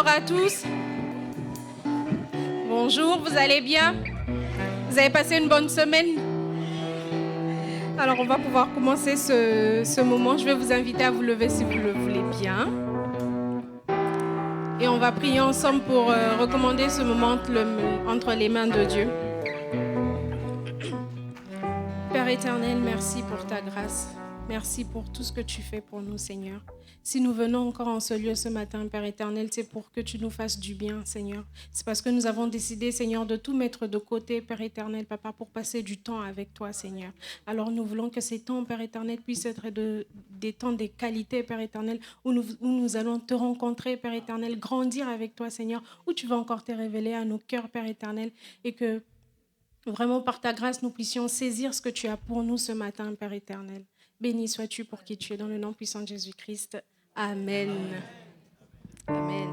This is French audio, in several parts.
Bonjour à tous. Bonjour, vous allez bien? Vous avez passé une bonne semaine? Alors, on va pouvoir commencer ce moment. Je vais vous inviter à vous lever si vous le voulez bien. Et on va prier ensemble pour recommander ce moment entre les mains de Dieu. Père éternel, merci pour ta grâce. Merci pour tout ce que tu fais pour nous, Seigneur. Si nous venons encore en ce lieu ce matin, Père éternel, c'est pour que tu nous fasses du bien, Seigneur. C'est parce que nous avons décidé, Seigneur, de tout mettre de côté, Père éternel, Papa, pour passer du temps avec toi, Seigneur. Alors nous voulons que ces temps, Père éternel, puissent être des temps de qualité, Père éternel, où nous allons te rencontrer, Père éternel, grandir avec toi, Seigneur, où tu vas encore te révéler à nos cœurs, Père éternel, et que vraiment par ta grâce, nous puissions saisir ce que tu as pour nous ce matin, Père éternel. Béni sois-tu pour qui tu es, dans le nom puissant de Jésus-Christ. Amen. Amen.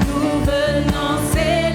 Nous venons célébrer.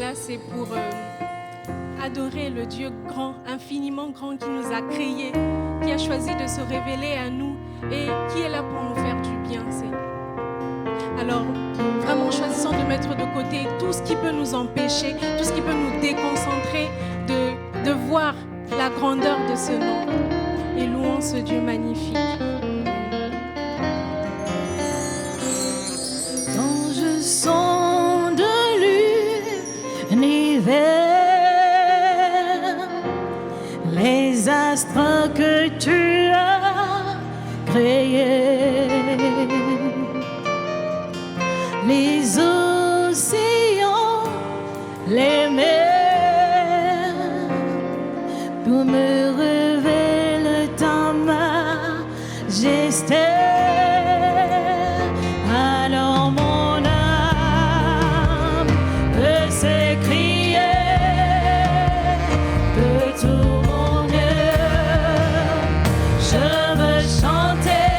là, c'est pour adorer le Dieu grand, infiniment grand, qui nous a créés, qui a choisi de se révéler à nous et qui est là pour nous faire du bien, Seigneur. Alors, vraiment choisissons de mettre de côté tout ce qui peut nous empêcher, tout ce qui peut nous déconcentrer de voir la grandeur de ce nom. Et louons ce Dieu magnifique. Quand je sens de l'univers, les astres que tu as créés, les océans, les mers, tout me révèle ta majesté. Alors mon âme peut s'écrier de tout mon cœur. Je veux chanter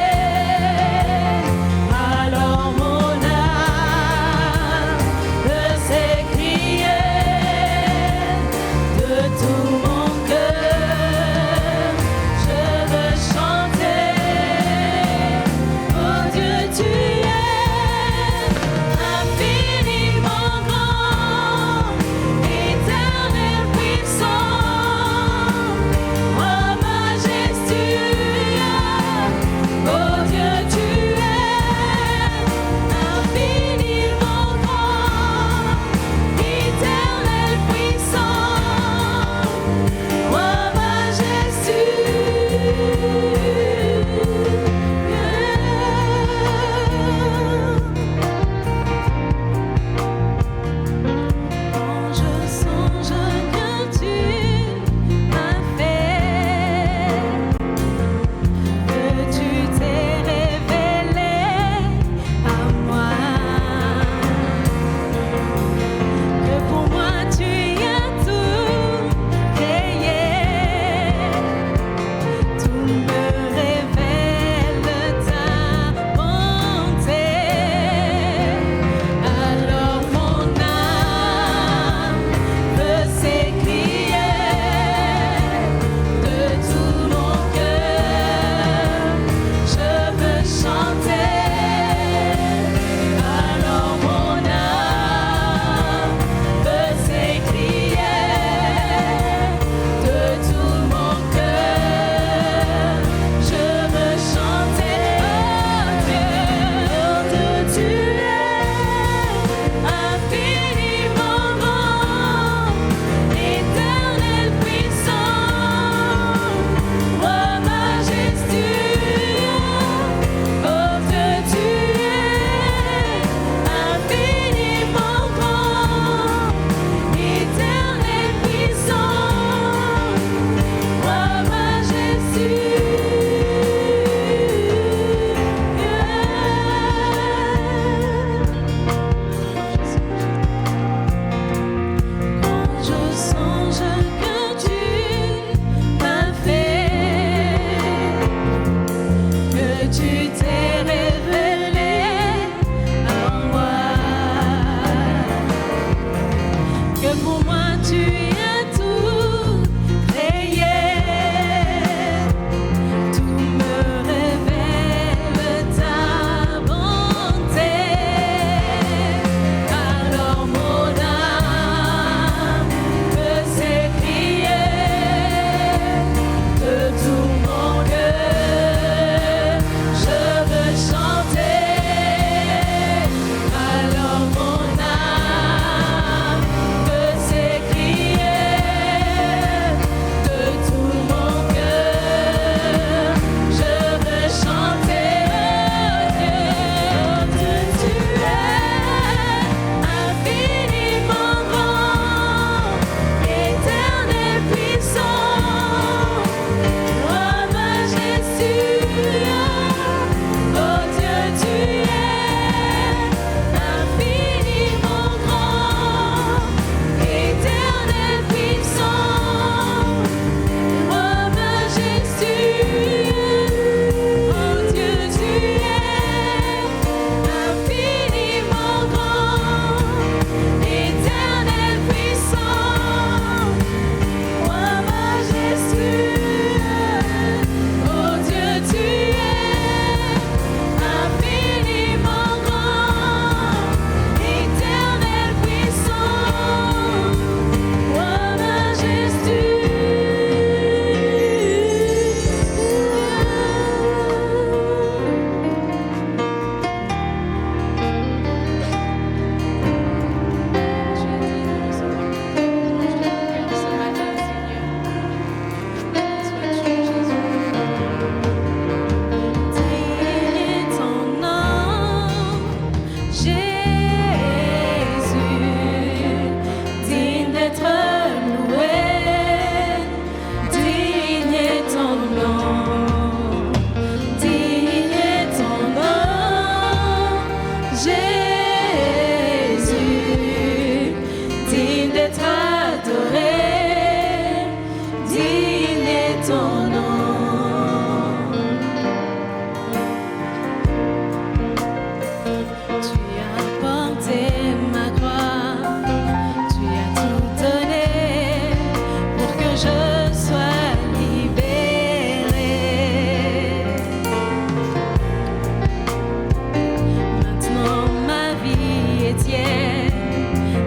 ciel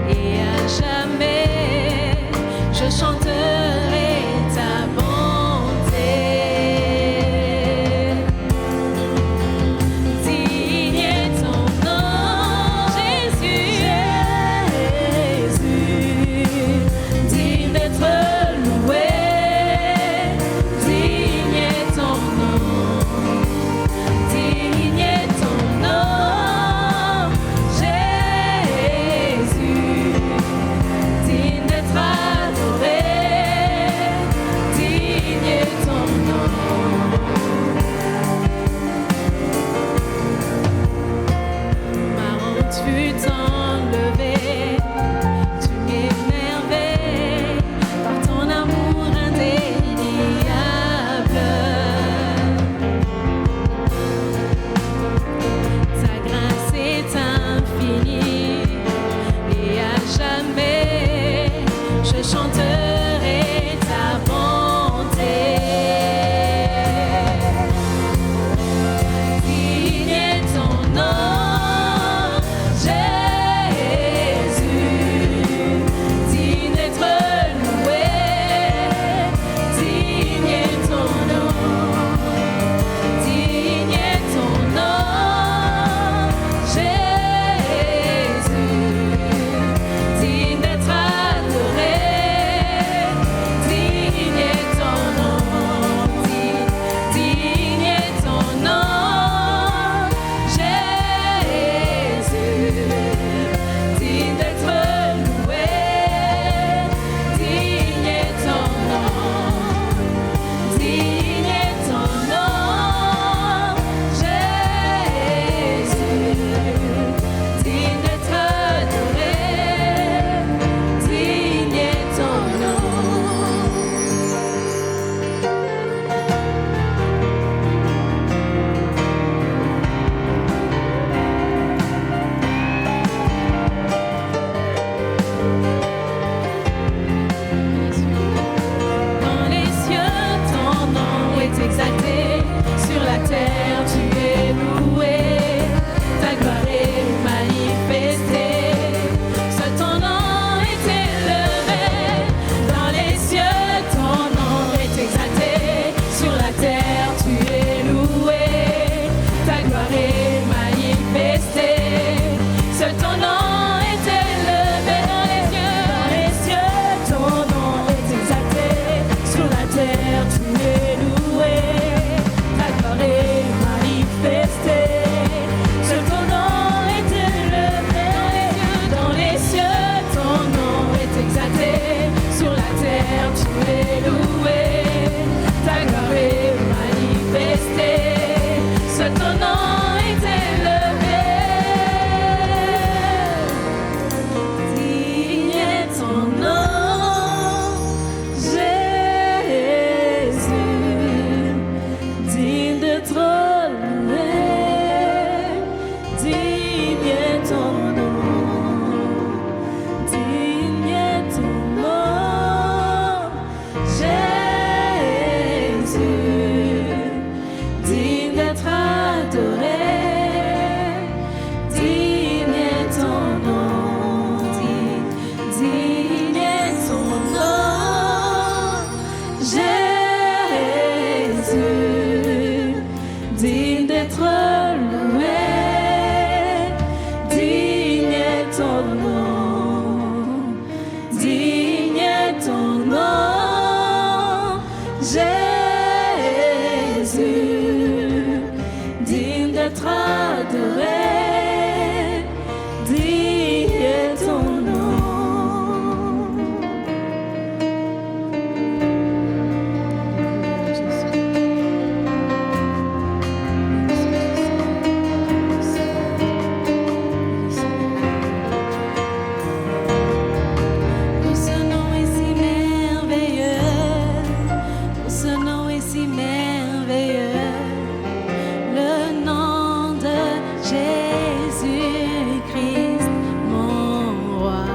et à jamais je chanterai ta bonté. Digne est ton nom, Jésus, digne d'être loué. Digne est ton nom, digne est ton nom, Jésus, digne d'être adoré. Digne est ton nom. Ma honte fut enlevée, tu m'émerveilles par ton amour indéniable. Ta grâce est infinie et à jamais je chanterai ta bonté. Digne est ton nom, Jésus, digne d'être loué. Digne est ton nom, digne est ton nom, Jésus, digne d'être adoré. Digne est ton nom, digne est ton nom, Jésus, digne d'être loué. Digne est ton nom, digne est ton nom, Jésus, digne d'être adoré. Digne est ton nom. Dans les cieux, ton nom est exalté. Sur la terre, tu es loué. Ta gloire est manifestée. Seul ton nom est élevé. Dans les cieux, ton nom est exalté. Sur la terre, tu es loué. Ta gloire est manifestée. Seul ton nom est élevé. Dans les cieux, ton nom est exalté. Sur la terre, tu es loué. Ta gloire est manifestée. Seul ton nom est élevé. Dans les cieux, ton nom est exalté. Sur la terre, tu es loué. Ta gloire est manifestée. Seul ton nom est élevé. Digne est ton nom, Jésus, digne d'être loué. Digne est ton nom, digne est ton nom, Jésus, digne d'être adoré. Digne est ton nom, digne est ton nom, Jésus, digne d'être loué. Digne est ton nom, digne est ton nom, Jésus, digne d'être adoré. Digne est ton nom. Oh, ce nom est si merveilleux. Oh, ce nom est si merveilleux. Le nom de Jésus-Christ, mon roi.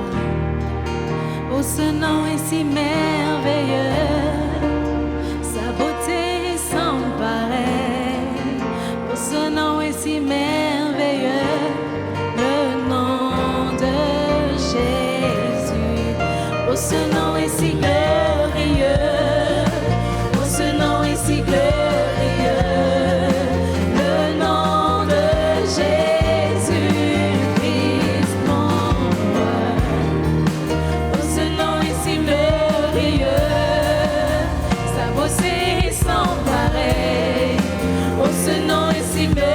Oh, ce nom est si merveilleux. Sa beauté est sans pareil. Oh, ce nom est si merveilleux. Le nom de ce nom est si glorieux. Oh, ce nom est si glorieux. Le nom de Jésus-Christ, mon roi. Oh, ce nom est si glorieux. Sa beauté est sans pareil. Oh, ce nom est si glorieux.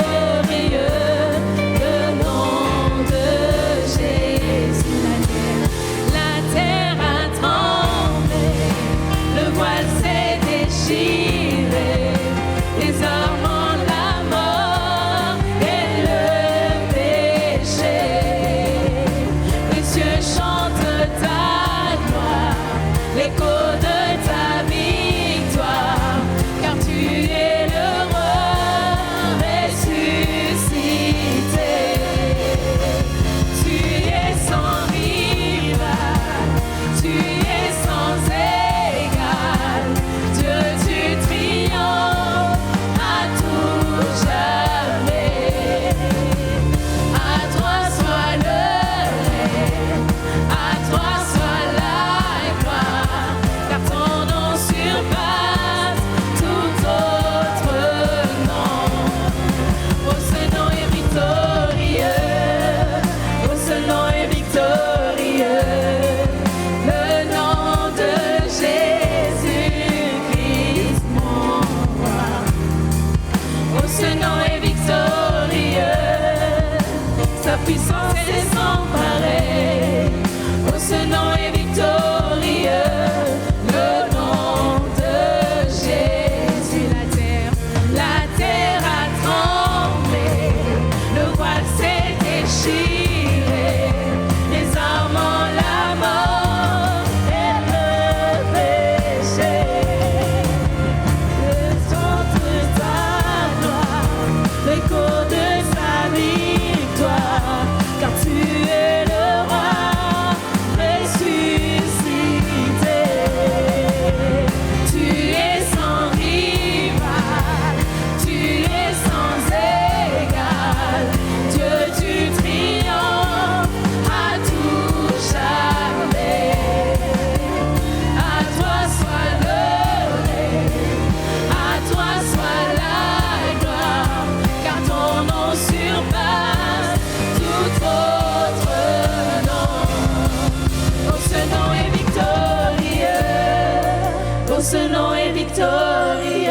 Ce nom est victorieux,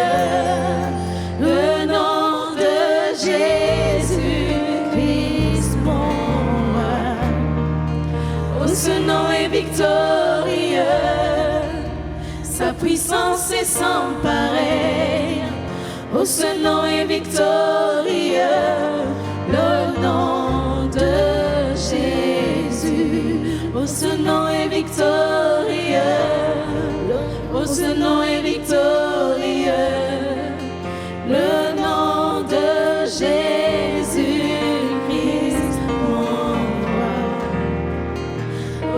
le nom de Jésus-Christ, mon roi. Oh, ce nom est victorieux, sa puissance est sans pareil. Oh, ce nom est victorieux, le nom de Jésus. Oh, ce nom est victorieux. Oh, ce nom est victorieux, le nom de Jésus-Christ, mon roi.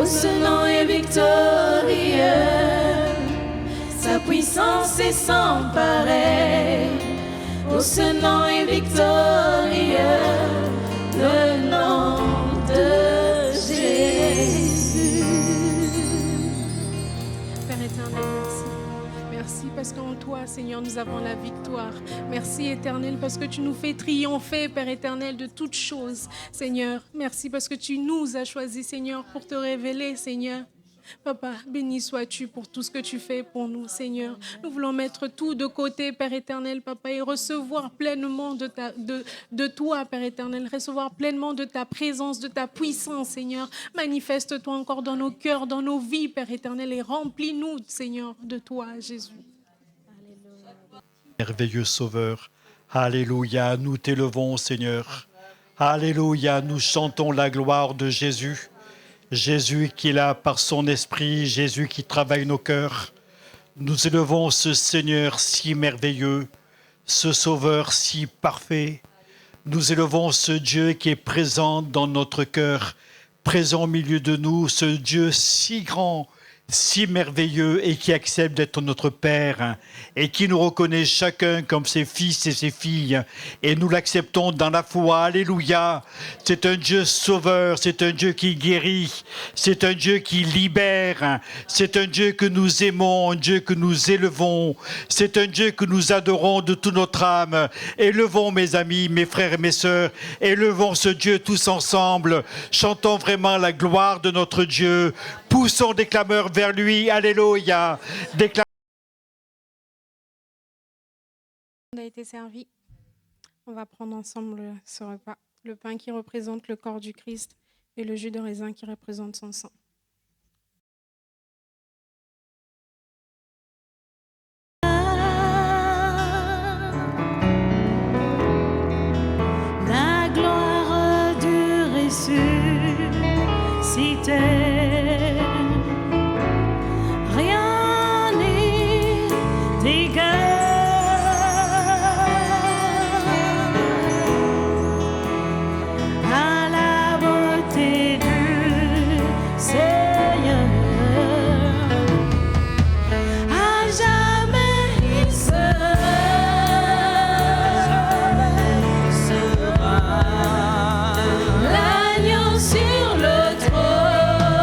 Oh, ce nom est victorieux, sa puissance est sans pareil. Oh, ce nom est victorieux, le nom de Jésus. Père éternel, merci. Merci parce qu'en toi, Seigneur, nous avons la victoire. Merci, Éternel, parce que tu nous fais triompher, Père éternel, de toutes choses, Seigneur. Merci parce que tu nous as choisis, Seigneur, pour te révéler, Seigneur. Papa, béni sois-tu pour tout ce que tu fais pour nous, Seigneur. Nous voulons mettre tout de côté, Père éternel, Papa, et recevoir pleinement de toi, Père éternel, recevoir pleinement de ta présence, de ta puissance, Seigneur. Manifeste-toi encore dans nos cœurs, dans nos vies, Père éternel, et remplis-nous, Seigneur, de toi, Jésus. Merveilleux Sauveur, alléluia, nous t'élevons, Seigneur. Alléluia, nous chantons la gloire de Jésus. Jésus qui est là par son esprit, Jésus qui travaille nos cœurs. Nous élevons ce Seigneur si merveilleux, ce Sauveur si parfait. Nous élevons ce Dieu qui est présent dans notre cœur, présent au milieu de nous, ce Dieu si grand, si merveilleux et qui accepte d'être notre Père et qui nous reconnaît chacun comme ses fils et ses filles. Et nous l'acceptons dans la foi. Alléluia. C'est un Dieu sauveur, c'est un Dieu qui guérit, c'est un Dieu qui libère, c'est un Dieu que nous aimons, un Dieu que nous élevons, c'est un Dieu que nous adorons de toute notre âme. Élevons, mes amis, mes frères et mes sœurs, élevons ce Dieu tous ensemble. Chantons vraiment la gloire de notre Dieu. Poussons des clameurs vers lui. Alléluia. On a été servi. On va prendre ensemble ce repas. Le pain qui représente le corps du Christ et le jus de raisin qui représente son sang. La gloire du ressuscité. Rien n'est égal à la beauté du Seigneur. À jamais il sera l'agneau sur le trône.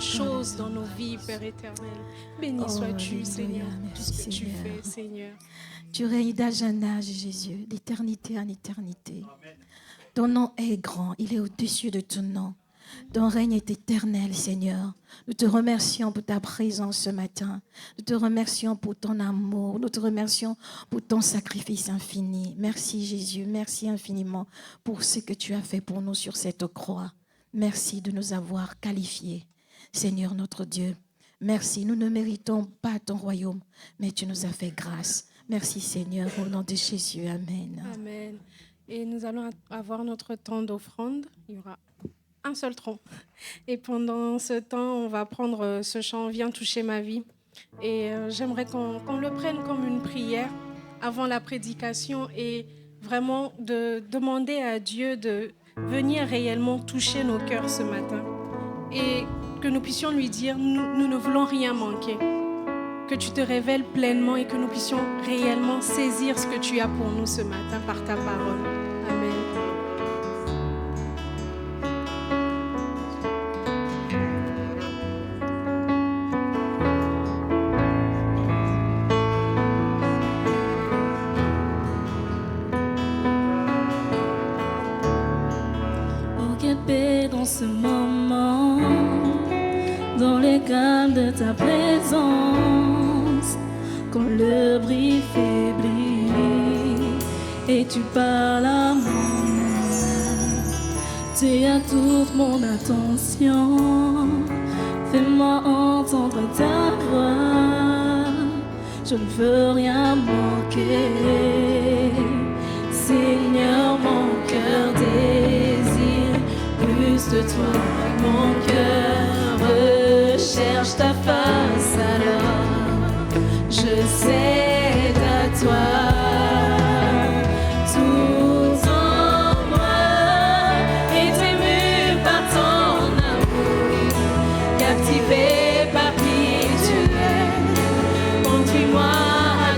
choses dans nos vies, Père éternel. Béni sois-tu, Alléluia. Seigneur, pour tout Merci, ce que tu Seigneur. fais, Seigneur. Tu règnes d'âge en âge, Jésus, d'éternité en éternité. Ton nom est grand, il est au-dessus de ton nom. Ton règne est éternel, Seigneur. Nous te remercions pour ta présence ce matin. Nous te remercions pour ton amour. Nous te remercions pour ton sacrifice infini. Merci, Jésus. Merci infiniment pour ce que tu as fait pour nous sur cette croix. Merci de nous avoir qualifiés, Seigneur notre Dieu. Merci. Nous ne méritons pas ton royaume, mais tu nous as fait grâce. Merci, Seigneur, au nom de Jésus. Amen. Amen. Et nous allons avoir notre temps d'offrande. Il y aura un seul tronc. Et pendant ce temps, on va prendre ce chant « Viens toucher ma vie ». Et j'aimerais qu'on le prenne comme une prière avant la prédication et vraiment de demander à Dieu de venir réellement toucher nos cœurs ce matin. Et que nous puissions lui dire « Nous ne voulons rien manquer ». Que tu te révèles pleinement et que nous puissions réellement saisir ce que tu as pour nous ce matin par ta parole. Amen. Oh, quelle paix dans ce moment, dans les calmes de ta présence, quand le bruit faiblit et tu parles à mon âme. Tu as toute mon attention, fais-moi entendre ta voix, je ne veux rien manquer. Seigneur, mon cœur désire plus de toi, mon cœur recherche ta face, alors je cède à toi. Tout en moi est ému par ton amour, captivé par qui tu es. Conduis-moi à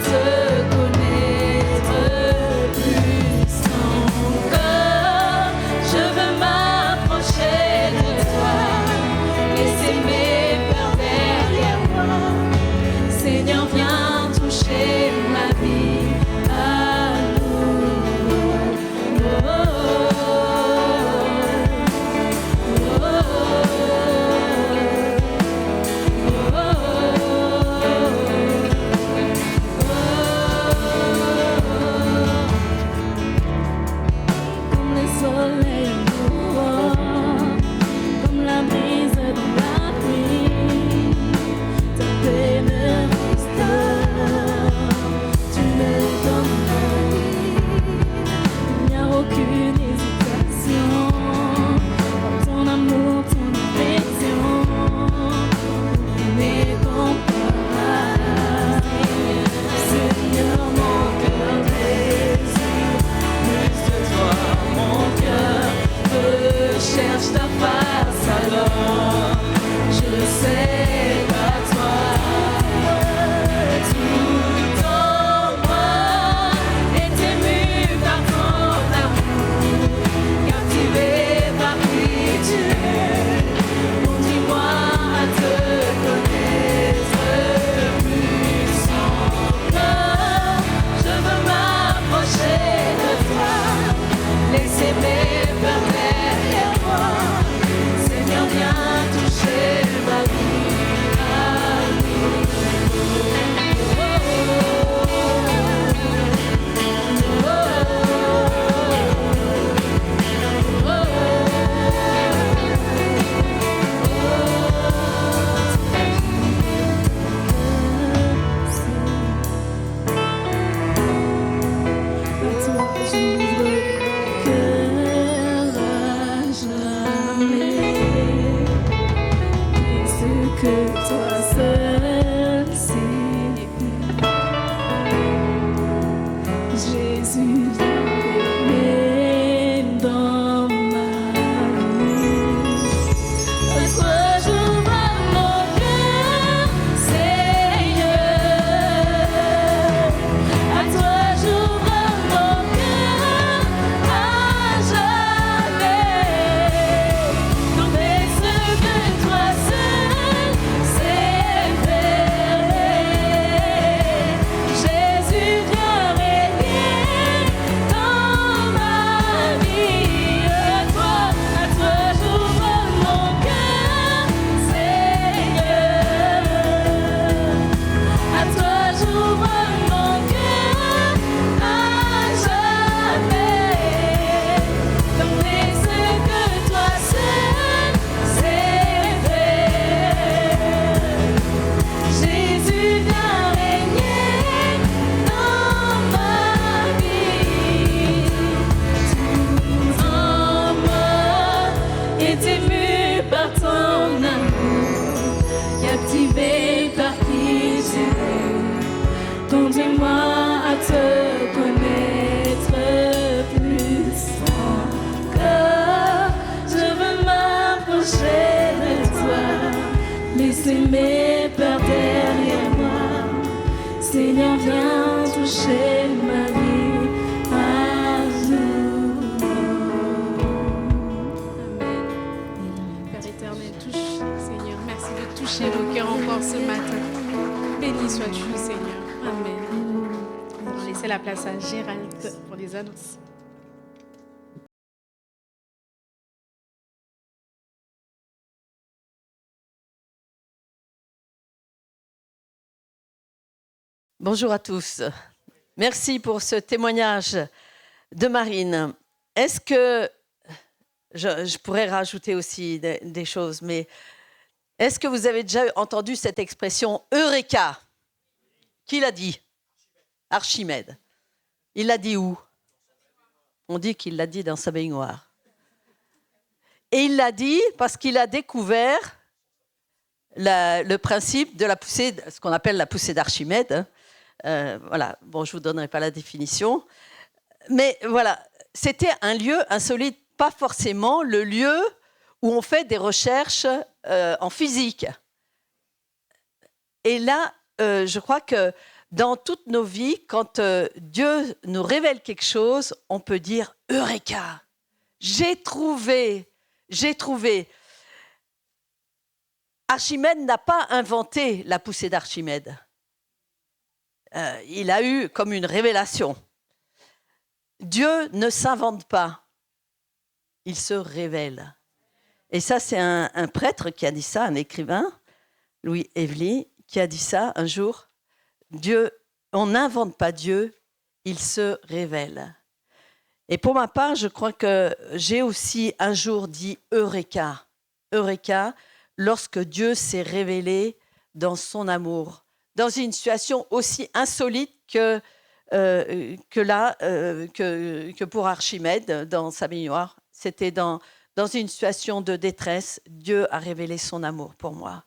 te connaître plus encore. Je veux m'approcher de toi, laisser mes peurs derrière moi. Seigneur, viens toucher ma vie à nouveau. Oh, oh, oh, comme le soleil aurore, comme la brise dans la pluie, ta paix me restaure, tu me donnes la vie. Il n'y a aucune hésitation, dans ton amour, ton affection, n'est comparable. Seigneur, mon cœur désire plus de toi, mon cœur recherche ta face, alors je cède à toi. Tout en moi est ému par ton amour, captivé par qui tu es. Conduis-moi à te connaître plus encore. Je veux m'approcher de toi, laisser mes peurs derrière moi. Seigneur, viens toucher ma vie à nouveau. Oh, que toi seul sais. Jésus, viens dans ma vie. À toi j'ouvre mon cœur, Seigneur. À toi j'ouvre mon cœur à jamais. Non mais ce que toi seul laisser mes peurs derrière moi. Seigneur, viens toucher ma vie à nouveau. Amen. Père éternel, touche, Seigneur. Merci de toucher nos cœurs encore ce matin. Béni sois-tu, Seigneur. Amen. On va laisser la place à Gérald pour les annonces. Bonjour à tous. Merci pour ce témoignage de Marine. Est-ce que, je pourrais rajouter aussi des choses, mais est-ce que vous avez déjà entendu cette expression « Eureka » ? Qui l'a dit ? Archimède. Il l'a dit où ? On dit qu'il l'a dit dans sa baignoire. Et il l'a dit parce qu'il a découvert le principe de la poussée, ce qu'on appelle la poussée d'Archimède. Voilà, bon, je ne vous donnerai pas la définition. Mais voilà, c'était un lieu insolite, pas forcément le lieu où on fait des recherches en physique. Et là, je crois que dans toutes nos vies, quand Dieu nous révèle quelque chose, on peut dire « Eureka ! J'ai trouvé !» Archimède n'a pas inventé la poussée d'Archimède. Il a eu comme une révélation. Dieu ne s'invente pas, il se révèle. Et ça, c'est un prêtre qui a dit ça, un écrivain, Louis Evely, qui a dit ça un jour. Dieu, on n'invente pas Dieu, il se révèle. Et pour ma part, je crois que j'ai aussi un jour dit Eureka. Eureka, lorsque Dieu s'est révélé dans son amour, dans une situation aussi insolite que pour Archimède dans sa baignoire. C'était dans une situation de détresse, Dieu a révélé son amour pour moi.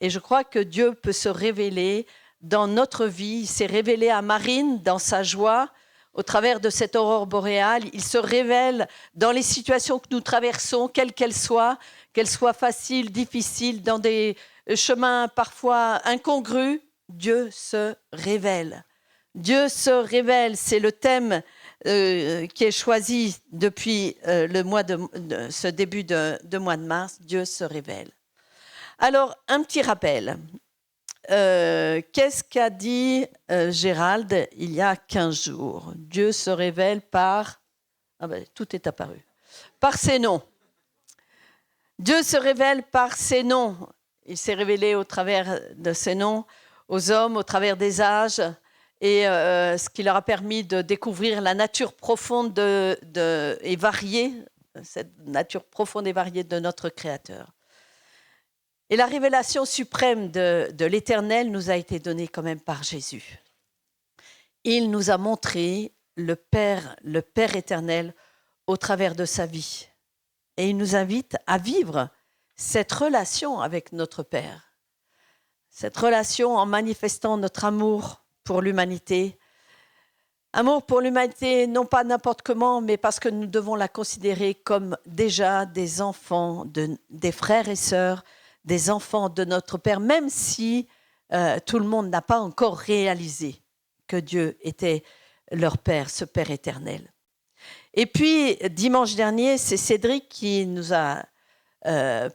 Et je crois que Dieu peut se révéler dans notre vie. Il s'est révélé à Marine dans sa joie, au travers de cette aurore boréale. Il se révèle dans les situations que nous traversons, quelles qu'elles soient faciles, difficiles, dans des chemins parfois incongrus. Dieu se révèle. Dieu se révèle, c'est le thème qui est choisi depuis ce début de mois de mars. Dieu se révèle. Alors, un petit rappel. Qu'est-ce qu'a dit Gérald il y a 15 jours ? Dieu se révèle par... Ah ben, tout est apparu. Par ses noms. Dieu se révèle par ses noms. Il s'est révélé au travers de ses noms aux hommes, au travers des âges, et ce qui leur a permis de découvrir la nature profonde et variée, cette nature profonde et variée de notre Créateur. Et la révélation suprême de l'Éternel nous a été donnée quand même par Jésus. Il nous a montré le Père éternel au travers de sa vie. Et il nous invite à vivre cette relation avec notre Père. Cette relation en manifestant notre amour pour l'humanité. Amour pour l'humanité, non pas n'importe comment, mais parce que nous devons la considérer comme déjà des enfants, des frères et sœurs, des enfants de notre Père, même si tout le monde n'a pas encore réalisé que Dieu était leur Père, ce Père éternel. Et puis, dimanche dernier, c'est Cédric qui nous a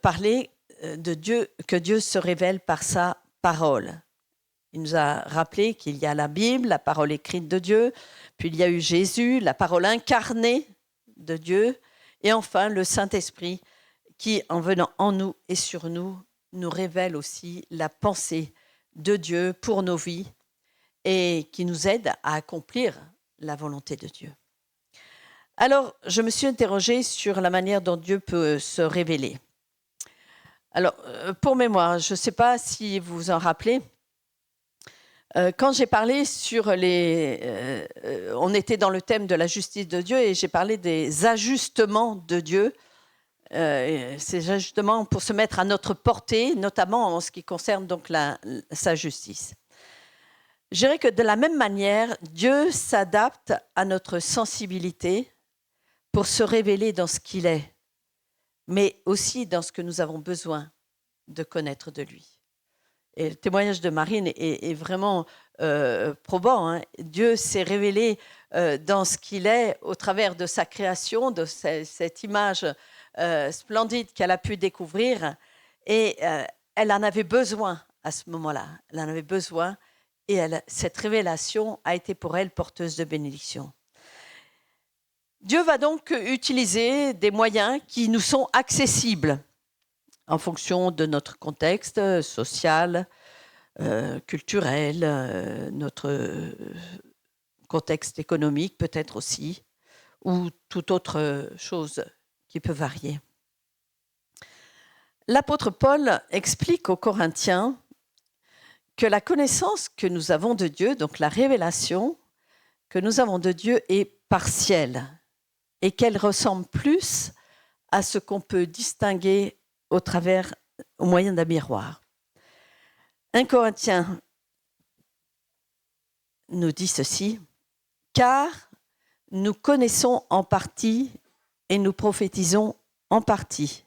parlé de Dieu, que Dieu se révèle par sa parole. Il nous a rappelé qu'il y a la Bible, la parole écrite de Dieu, puis il y a eu Jésus, la parole incarnée de Dieu, et enfin le Saint-Esprit qui, en venant en nous et sur nous, nous révèle aussi la pensée de Dieu pour nos vies et qui nous aide à accomplir la volonté de Dieu. Alors, je me suis interrogée sur la manière dont Dieu peut se révéler. Alors, pour mémoire, je ne sais pas si vous vous en rappelez, quand j'ai parlé sur on était dans le thème de la justice de Dieu et j'ai parlé des ajustements de Dieu, ces ajustements pour se mettre à notre portée, notamment en ce qui concerne donc sa justice. Je dirais que de la même manière, Dieu s'adapte à notre sensibilité pour se révéler dans ce qu'il est, mais aussi dans ce que nous avons besoin de connaître de lui. Et le témoignage de Marine est vraiment probant. Hein. Dieu s'est révélé dans ce qu'il est au travers de sa création, de cette image splendide qu'elle a pu découvrir. Et elle en avait besoin à ce moment-là. Elle en avait besoin. Et cette révélation a été pour elle porteuse de bénédiction. Dieu va donc utiliser des moyens qui nous sont accessibles en fonction de notre contexte social, culturel, notre contexte économique peut-être aussi, ou toute autre chose qui peut varier. L'apôtre Paul explique aux Corinthiens que la connaissance que nous avons de Dieu, donc la révélation que nous avons de Dieu est partielle et qu'elle ressemble plus à ce qu'on peut distinguer au moyen d'un miroir. 1 Corinthiens nous dit ceci, « Car nous connaissons en partie et nous prophétisons en partie. »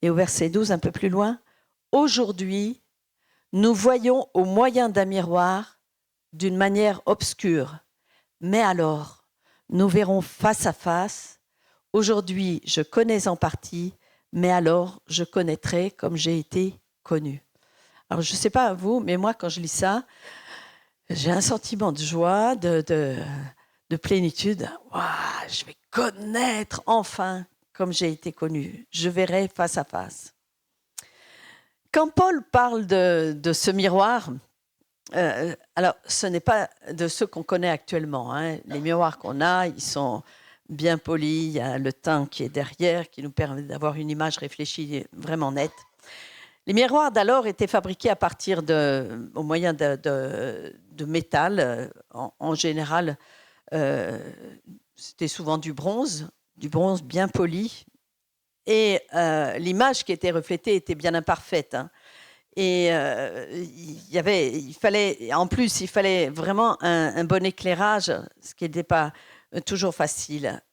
Et au verset 12, un peu plus loin, « Aujourd'hui, nous voyons au moyen d'un miroir d'une manière obscure, mais alors nous verrons face à face. Aujourd'hui, je connais en partie, mais alors je connaîtrai comme j'ai été connu. » Alors, je ne sais pas vous, mais moi, quand je lis ça, j'ai un sentiment de joie, de plénitude. Waouh, je vais connaître enfin comme j'ai été connu. Je verrai face à face. Quand Paul parle de ce miroir, alors ce n'est pas de ceux qu'on connaît actuellement. Hein. Les miroirs qu'on a, ils sont bien polis. Il y a le teint qui est derrière, qui nous permet d'avoir une image réfléchie vraiment nette. Les miroirs d'alors étaient fabriqués au moyen de métal. En général, c'était souvent du bronze bien poli. Et l'image qui était reflétée était bien imparfaite. Hein. Et il fallait vraiment un bon éclairage, ce qui n'était pas toujours facile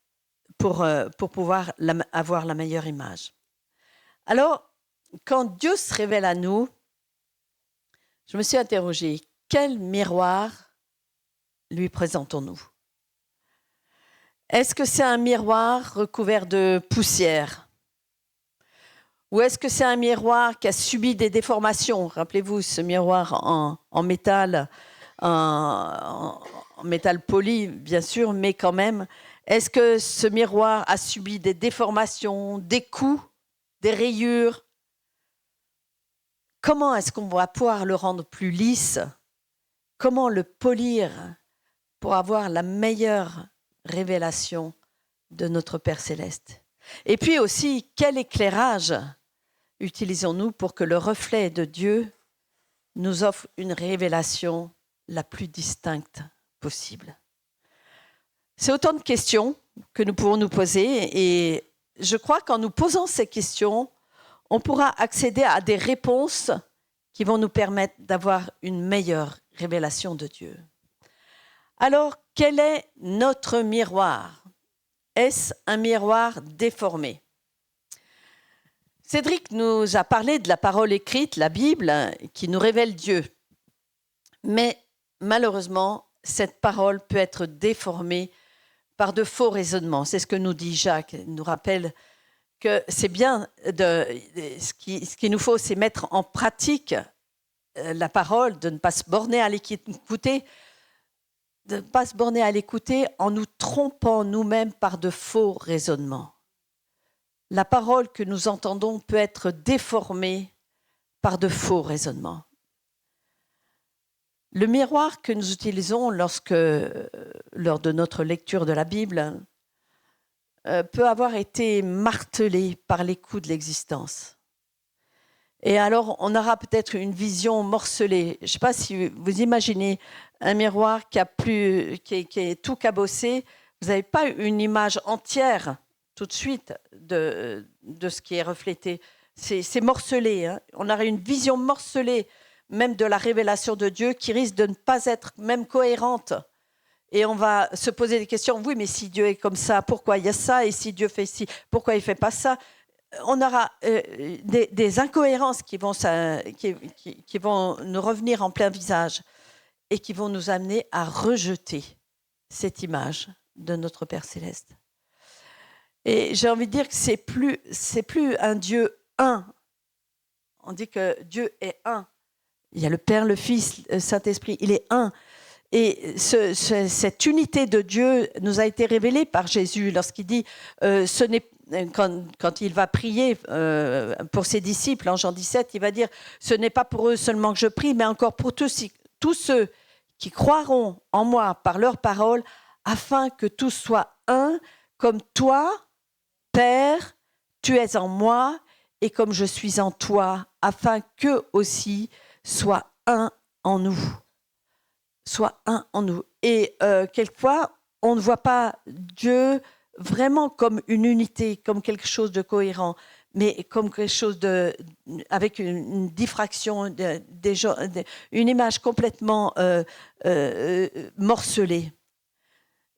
pour pouvoir avoir la meilleure image. Alors, quand Dieu se révèle à nous, je me suis interrogée, quel miroir lui présentons-nous ? Est-ce que c'est un miroir recouvert de poussière ? Ou est-ce que c'est un miroir qui a subi des déformations ? Rappelez-vous, ce miroir en métal, en métal poli, bien sûr, mais quand même, est-ce que ce miroir a subi des déformations, des coups, des rayures ? Comment est-ce qu'on va pouvoir le rendre plus lisse ? Comment le polir pour avoir la meilleure révélation de notre Père Céleste ? Et puis aussi, quel éclairage utilisons-nous pour que le reflet de Dieu nous offre une révélation la plus distincte possible ? C'est autant de questions que nous pouvons nous poser et je crois qu'en nous posant ces questions, on pourra accéder à des réponses qui vont nous permettre d'avoir une meilleure révélation de Dieu. Alors, quel est notre miroir ? Est-ce un miroir déformé ? Cédric nous a parlé de la parole écrite, la Bible, qui nous révèle Dieu. Mais malheureusement, cette parole peut être déformée par de faux raisonnements. C'est ce que nous dit Jacques. Il nous rappelle que c'est bien, ce qu'il nous faut, c'est mettre en pratique la parole, de ne pas se borner à l'écouter, en nous trompant nous-mêmes par de faux raisonnements. La parole que nous entendons peut être déformée par de faux raisonnements. Le miroir que nous utilisons lors de notre lecture de la Bible peut avoir été martelé par les coups de l'existence. Et alors, on aura peut-être une vision morcelée. Je ne sais pas si vous imaginez un miroir qui est tout cabossé. Vous n'avez pas une image entière tout de suite de ce qui est reflété. C'est morcelé. Hein. On aura une vision morcelée même de la révélation de Dieu qui risque de ne pas être même cohérente. Et on va se poser des questions. Oui, mais si Dieu est comme ça, pourquoi il y a ça ? Et si Dieu fait ci, pourquoi il ne fait pas ça ? on aura des incohérences qui vont nous revenir en plein visage et qui vont nous amener à rejeter cette image de notre Père céleste. Et j'ai envie de dire que c'est plus un Dieu un. On dit que Dieu est un. Il y a le Père, le Fils, le Saint-Esprit, il est un. Et cette unité de Dieu nous a été révélée par Jésus lorsqu'il dit, quand il va prier pour ses disciples en Jean 17, il va dire, ce n'est pas pour eux seulement que je prie, mais encore pour tous ceux qui croiront en moi par leur parole, afin que tous soient un, comme toi, Père, tu es en moi, et comme je suis en toi, afin qu'eux aussi soient un en nous. Soit un en nous. Et quelquefois, on ne voit pas Dieu vraiment comme une unité, comme quelque chose de cohérent, mais comme quelque chose avec une diffraction, une image complètement morcelée.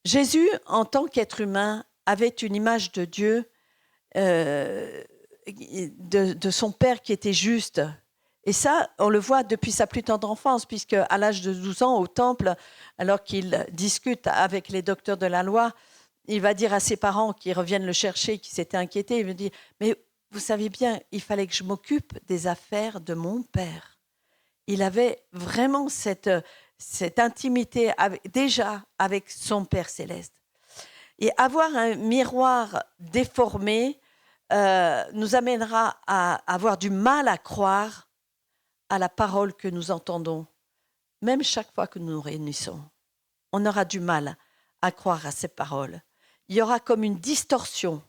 Jésus, en tant qu'être humain, avait une image de Dieu, de son Père qui était juste. Et ça, on le voit depuis sa plus tendre enfance, puisque à l'âge de 12 ans, au temple, alors qu'il discute avec les docteurs de la loi, il va dire à ses parents qui reviennent le chercher, qui s'étaient inquiétés, il me dit « Mais vous savez bien, il fallait que je m'occupe des affaires de mon Père. » Il avait vraiment cette intimité déjà avec son Père céleste. Et avoir un miroir déformé nous amènera à avoir du mal à croire à la parole que nous entendons, même chaque fois que nous nous réunissons. On aura du mal à croire à ces paroles. Il y aura comme une distorsion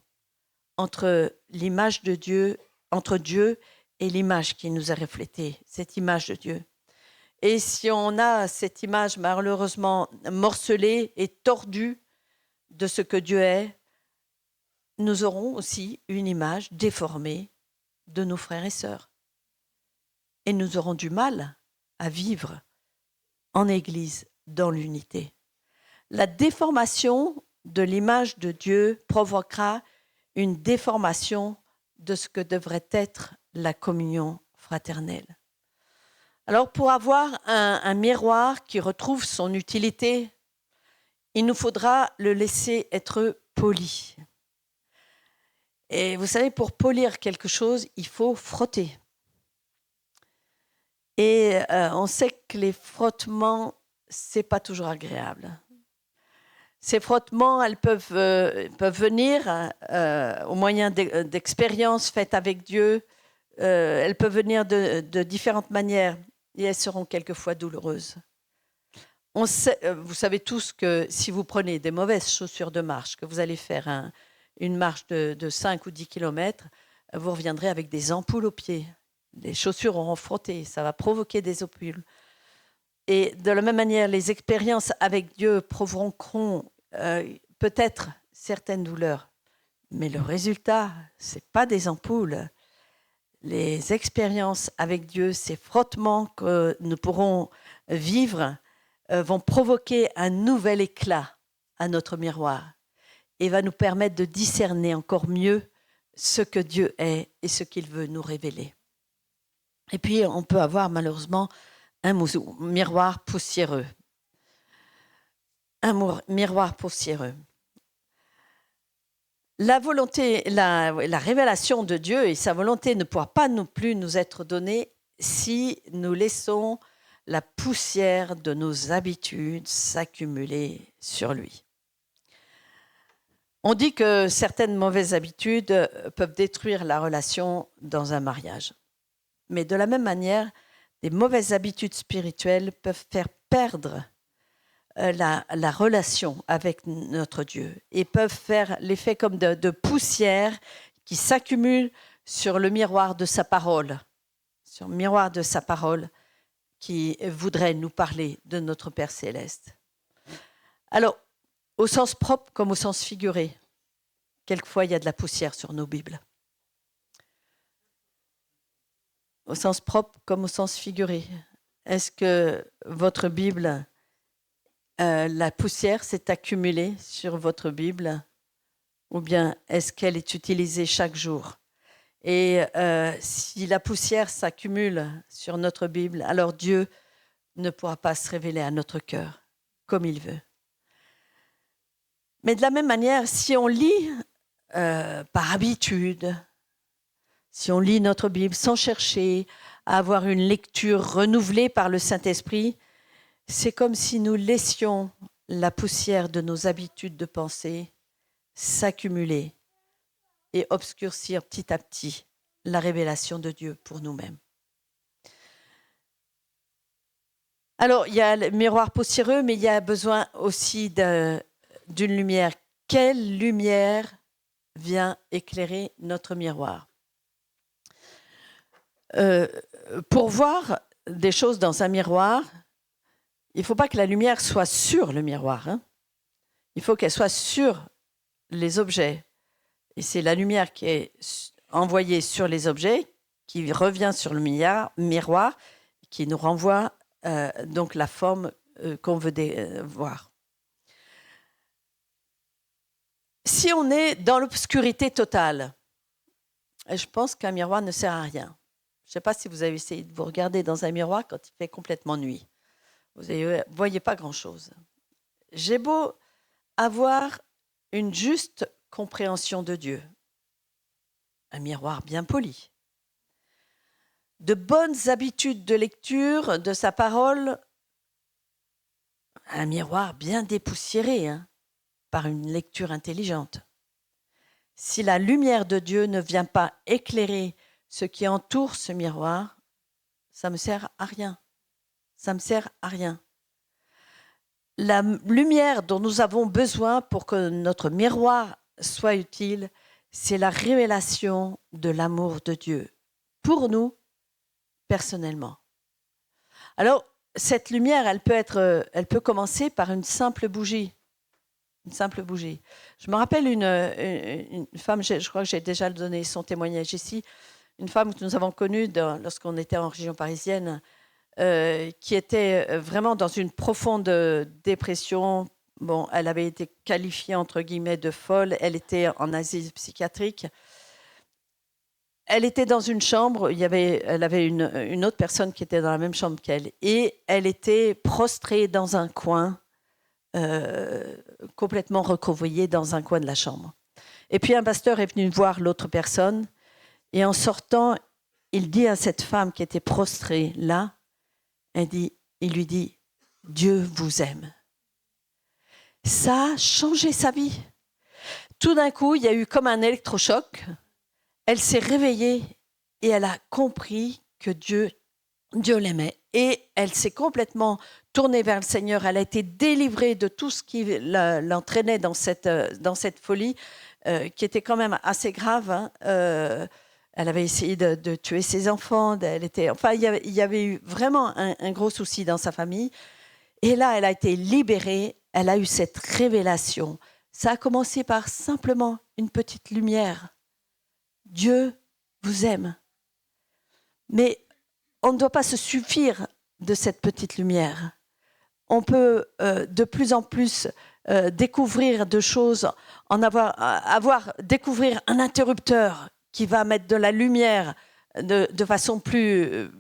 entre l'image de Dieu, entre Dieu et l'image qui nous est reflétée, cette image de Dieu. Et si on a cette image malheureusement morcelée et tordue de ce que Dieu est, nous aurons aussi une image déformée de nos frères et sœurs. Et nous aurons du mal à vivre en Église dans l'unité. La déformation de l'image de Dieu provoquera une déformation de ce que devrait être la communion fraternelle. Alors, pour avoir un miroir qui retrouve son utilité, il nous faudra le laisser être poli. Et vous savez, pour polir quelque chose, il faut frotter. Et on sait que les frottements, c'est pas toujours agréable. Ces frottements, elles peuvent venir au moyen d'expériences faites avec Dieu. Elles peuvent venir de différentes manières et elles seront quelquefois douloureuses. Vous savez tous que si vous prenez des mauvaises chaussures de marche, que vous allez faire une marche de 5 ou 10 kilomètres, vous reviendrez avec des ampoules aux pieds. Les chaussures auront frotté, ça va provoquer des ampoules. Et de la même manière, les expériences avec Dieu provoqueront peut-être certaines douleurs. Mais le résultat, ce n'est pas des ampoules. Les expériences avec Dieu, ces frottements que nous pourrons vivre, vont provoquer un nouvel éclat à notre miroir et va nous permettre de discerner encore mieux ce que Dieu est et ce qu'il veut nous révéler. Et puis, on peut avoir malheureusement un miroir poussiéreux. Un miroir poussiéreux. La volonté, la révélation de Dieu et sa volonté ne pourra pas non plus nous être donnée si nous laissons la poussière de nos habitudes s'accumuler sur lui. On dit que certaines mauvaises habitudes peuvent détruire la relation dans un mariage. Mais de la même manière, des mauvaises habitudes spirituelles peuvent faire perdre la relation avec notre Dieu et peuvent faire l'effet comme de poussière qui s'accumule sur le miroir de sa parole, sur le miroir de sa parole qui voudrait nous parler de notre Père céleste. Alors, au sens propre comme au sens figuré, quelquefois il y a de la poussière sur nos Bibles. Au sens propre comme au sens figuré. Est-ce que votre Bible, la poussière s'est accumulée sur votre Bible ou bien est-ce qu'elle est utilisée chaque jour? Et si la poussière s'accumule sur notre Bible, alors Dieu ne pourra pas se révéler à notre cœur comme il veut. Mais de la même manière, si on lit par habitude, si on lit notre Bible sans chercher à avoir une lecture renouvelée par le Saint-Esprit, c'est comme si nous laissions la poussière de nos habitudes de pensée s'accumuler et obscurcir petit à petit la révélation de Dieu pour nous-mêmes. Alors, il y a le miroir poussiéreux, mais il y a besoin aussi d'une lumière. Quelle lumière vient éclairer notre miroir ? Pour voir des choses dans un miroir, il ne faut pas que la lumière soit sur le miroir. Hein. Il faut qu'elle soit sur les objets. Et c'est la lumière qui est envoyée sur les objets, qui revient sur le miroir, qui nous renvoie donc la forme qu'on veut voir. Si on est dans l'obscurité totale, je pense qu'un miroir ne sert à rien. Je ne sais pas si vous avez essayé de vous regarder dans un miroir quand il fait complètement nuit. Vous ne voyez pas grand-chose. J'ai beau avoir une juste compréhension de Dieu, un miroir bien poli, de bonnes habitudes de lecture de sa parole, un miroir bien dépoussiéré par une lecture intelligente. Si la lumière de Dieu ne vient pas éclairer ce qui entoure ce miroir, ça ne me sert à rien. Ça ne me sert à rien. La lumière dont nous avons besoin pour que notre miroir soit utile, c'est la révélation de l'amour de Dieu pour nous personnellement. Alors, cette lumière, elle peut commencer par une simple bougie. Une simple bougie. Je me rappelle une femme, je crois que j'ai déjà donné son témoignage ici, une femme que nous avons connue lorsqu'on était en région parisienne, qui était vraiment dans une profonde dépression. Bon, elle avait été qualifiée, entre guillemets, de folle. Elle était en asile psychiatrique. Elle était dans une chambre. Elle avait une autre personne qui était dans la même chambre qu'elle. Et elle était prostrée dans un coin, complètement recroquevillée dans un coin de la chambre. Et puis un pasteur est venu voir l'autre personne. Et en sortant, il dit à cette femme qui était prostrée là, il lui dit « Dieu vous aime ». Ça a changé sa vie. Tout d'un coup, il y a eu comme un électrochoc. Elle s'est réveillée et elle a compris que Dieu l'aimait. Et elle s'est complètement tournée vers le Seigneur. Elle a été délivrée de tout ce qui l'entraînait dans cette folie, qui était quand même assez grave. Elle avait essayé de tuer ses enfants. Il y avait eu vraiment un gros souci dans sa famille. Et là, elle a été libérée. Elle a eu cette révélation. Ça a commencé par simplement une petite lumière. Dieu vous aime. Mais on ne doit pas se suffire de cette petite lumière. On peut de plus en plus découvrir de choses, découvrir un interrupteur qui va mettre de la lumière de façon plus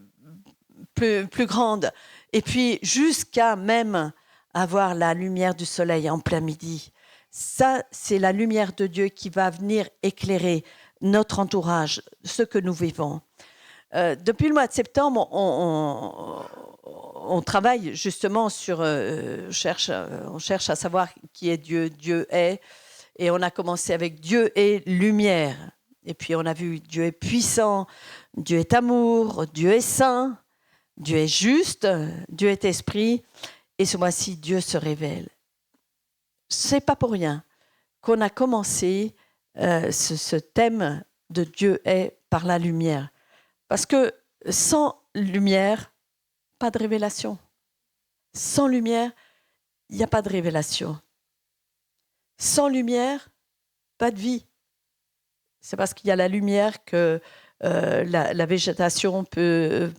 grande. Et puis jusqu'à même avoir la lumière du soleil en plein midi. Ça, c'est la lumière de Dieu qui va venir éclairer notre entourage, ce que nous vivons. Depuis le mois de septembre, on travaille justement sur... on cherche à savoir qui est Dieu. Dieu est. Et on a commencé avec Dieu est lumière. Et puis on a vu Dieu est puissant, Dieu est amour, Dieu est saint, Dieu est juste, Dieu est esprit. Et ce mois-ci, Dieu se révèle. C'est pas pour rien qu'on a commencé ce thème de Dieu est par la lumière. Parce que sans lumière, pas de révélation. Sans lumière, il n'y a pas de révélation. Sans lumière, pas de vie. C'est parce qu'il y a la lumière que la végétation peut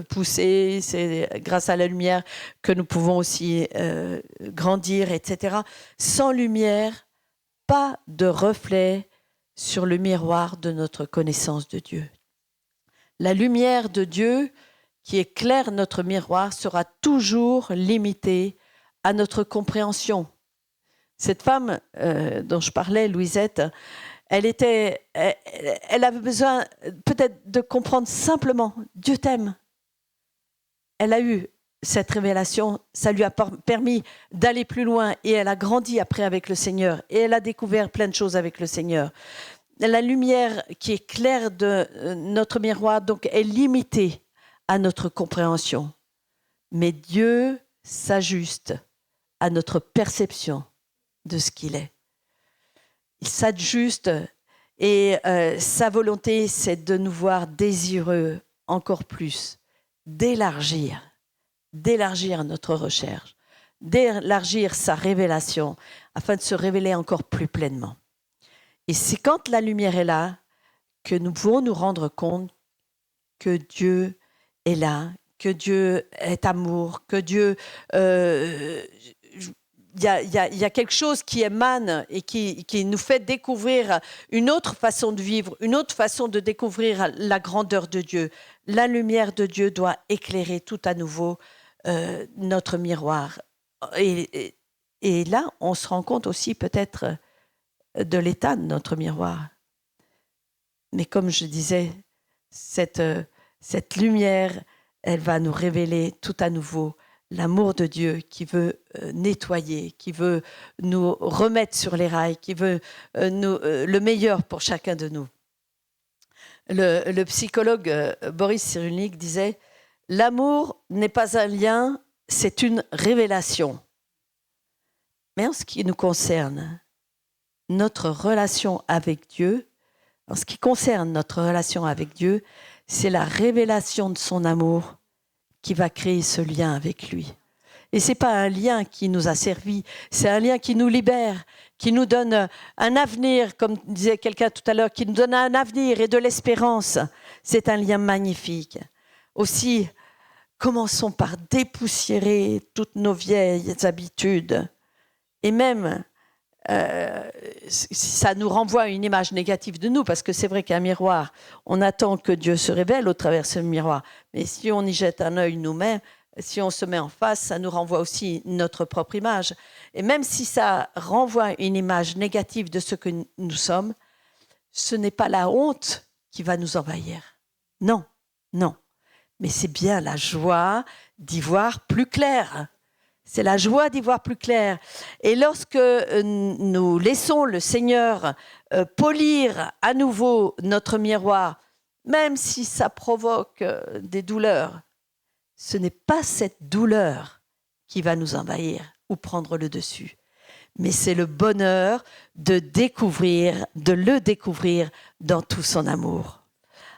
pousser. C'est grâce à la lumière que nous pouvons aussi grandir, etc. Sans lumière, pas de reflet sur le miroir de notre connaissance de Dieu. La lumière de Dieu qui éclaire notre miroir sera toujours limitée à notre compréhension. Cette femme dont je parlais, Louisette, elle avait besoin peut-être de comprendre simplement « Dieu t'aime ». Elle a eu cette révélation, ça lui a permis d'aller plus loin et elle a grandi après avec le Seigneur et elle a découvert plein de choses avec le Seigneur. La lumière qui éclaire de notre miroir donc est limitée à notre compréhension. Mais Dieu s'ajuste à notre perception de ce qu'il est. Il s'ajuste et sa volonté, c'est de nous voir désireux encore plus, d'élargir notre recherche, d'élargir sa révélation afin de se révéler encore plus pleinement. Et c'est quand la lumière est là que nous pouvons nous rendre compte que Dieu est là, que Dieu est amour, que Dieu... Il y a quelque chose qui émane et qui nous fait découvrir une autre façon de vivre, une autre façon de découvrir la grandeur de Dieu. La lumière de Dieu doit éclairer tout à nouveau notre miroir. Et là, on se rend compte aussi peut-être de l'état de notre miroir. Mais comme je disais, cette lumière, elle va nous révéler tout à nouveau l'amour de Dieu qui veut nettoyer, qui veut nous remettre sur les rails, qui veut le meilleur pour chacun de nous. Le psychologue Boris Cyrulnik disait « L'amour n'est pas un lien, c'est une révélation. » Mais en ce qui nous concerne, notre relation avec Dieu, en ce qui concerne notre relation avec Dieu, c'est la révélation de son amour qui va créer ce lien avec lui. Et ce n'est pas un lien qui nous a servi, c'est un lien qui nous libère, qui nous donne un avenir, comme disait quelqu'un tout à l'heure, qui nous donne un avenir et de l'espérance. C'est un lien magnifique. Aussi, commençons par dépoussiérer toutes nos vieilles habitudes. Et même, ça nous renvoie à une image négative de nous, parce que c'est vrai qu'un miroir, on attend que Dieu se révèle au travers de ce miroir. Mais si on y jette un œil nous-mêmes, si on se met en face, ça nous renvoie aussi notre propre image. Et même si ça renvoie une image négative de ce que nous sommes, ce n'est pas la honte qui va nous envahir. Non, non. Mais c'est bien la joie d'y voir plus clair. C'est la joie d'y voir plus clair. Et lorsque nous laissons le Seigneur polir à nouveau notre miroir, même si ça provoque des douleurs, ce n'est pas cette douleur qui va nous envahir ou prendre le dessus, mais c'est le bonheur de le découvrir dans tout son amour.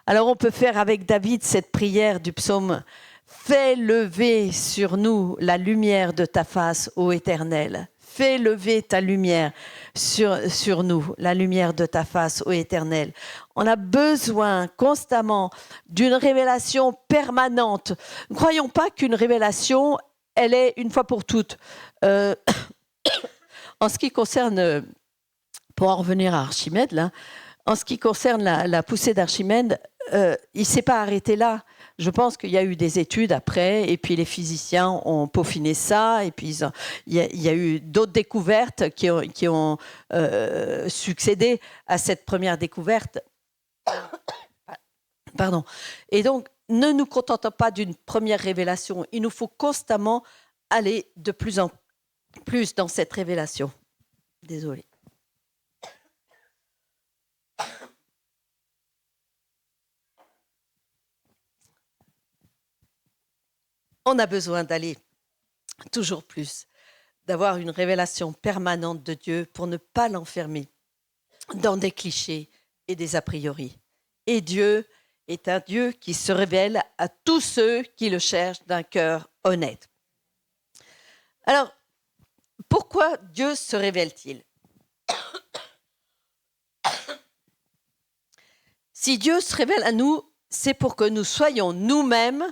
Alors on peut faire avec David cette prière du psaume « Fais lever sur nous la lumière de ta face, ô Éternel ». Fais lever ta lumière sur nous, la lumière de ta face, ô Éternel. On a besoin constamment d'une révélation permanente. Ne croyons pas qu'une révélation, elle est une fois pour toutes. En ce qui concerne, pour en revenir à Archimède, là, en ce qui concerne la poussée d'Archimède, il ne s'est pas arrêté là. Je pense qu'il y a eu des études après, et puis les physiciens ont peaufiné ça, et puis il y a eu d'autres découvertes qui ont succédé à cette première découverte. Pardon. Et donc, ne nous contentons pas d'une première révélation. Il nous faut constamment aller de plus en plus dans cette révélation. Désolée. On a besoin d'aller toujours plus, d'avoir une révélation permanente de Dieu pour ne pas l'enfermer dans des clichés et des a priori. Et Dieu est un Dieu qui se révèle à tous ceux qui le cherchent d'un cœur honnête. Alors, pourquoi Dieu se révèle-t-il ? Si Dieu se révèle à nous, c'est pour que nous soyons nous-mêmes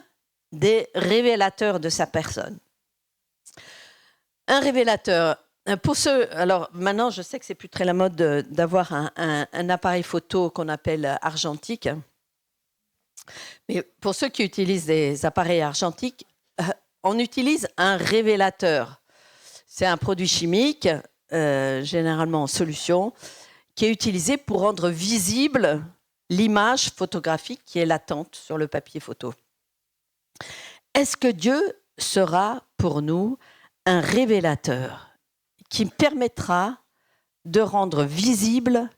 des révélateurs de sa personne. Un révélateur, Pour ceux, alors maintenant, je sais que c'est plus très la mode d'avoir un appareil photo qu'on appelle argentique. Mais pour ceux qui utilisent des appareils argentiques, on utilise un révélateur. C'est un produit chimique, généralement en solution, qui est utilisé pour rendre visible l'image photographique qui est latente sur le papier photo. Est-ce que Dieu sera pour nous un révélateur qui permettra de rendre visible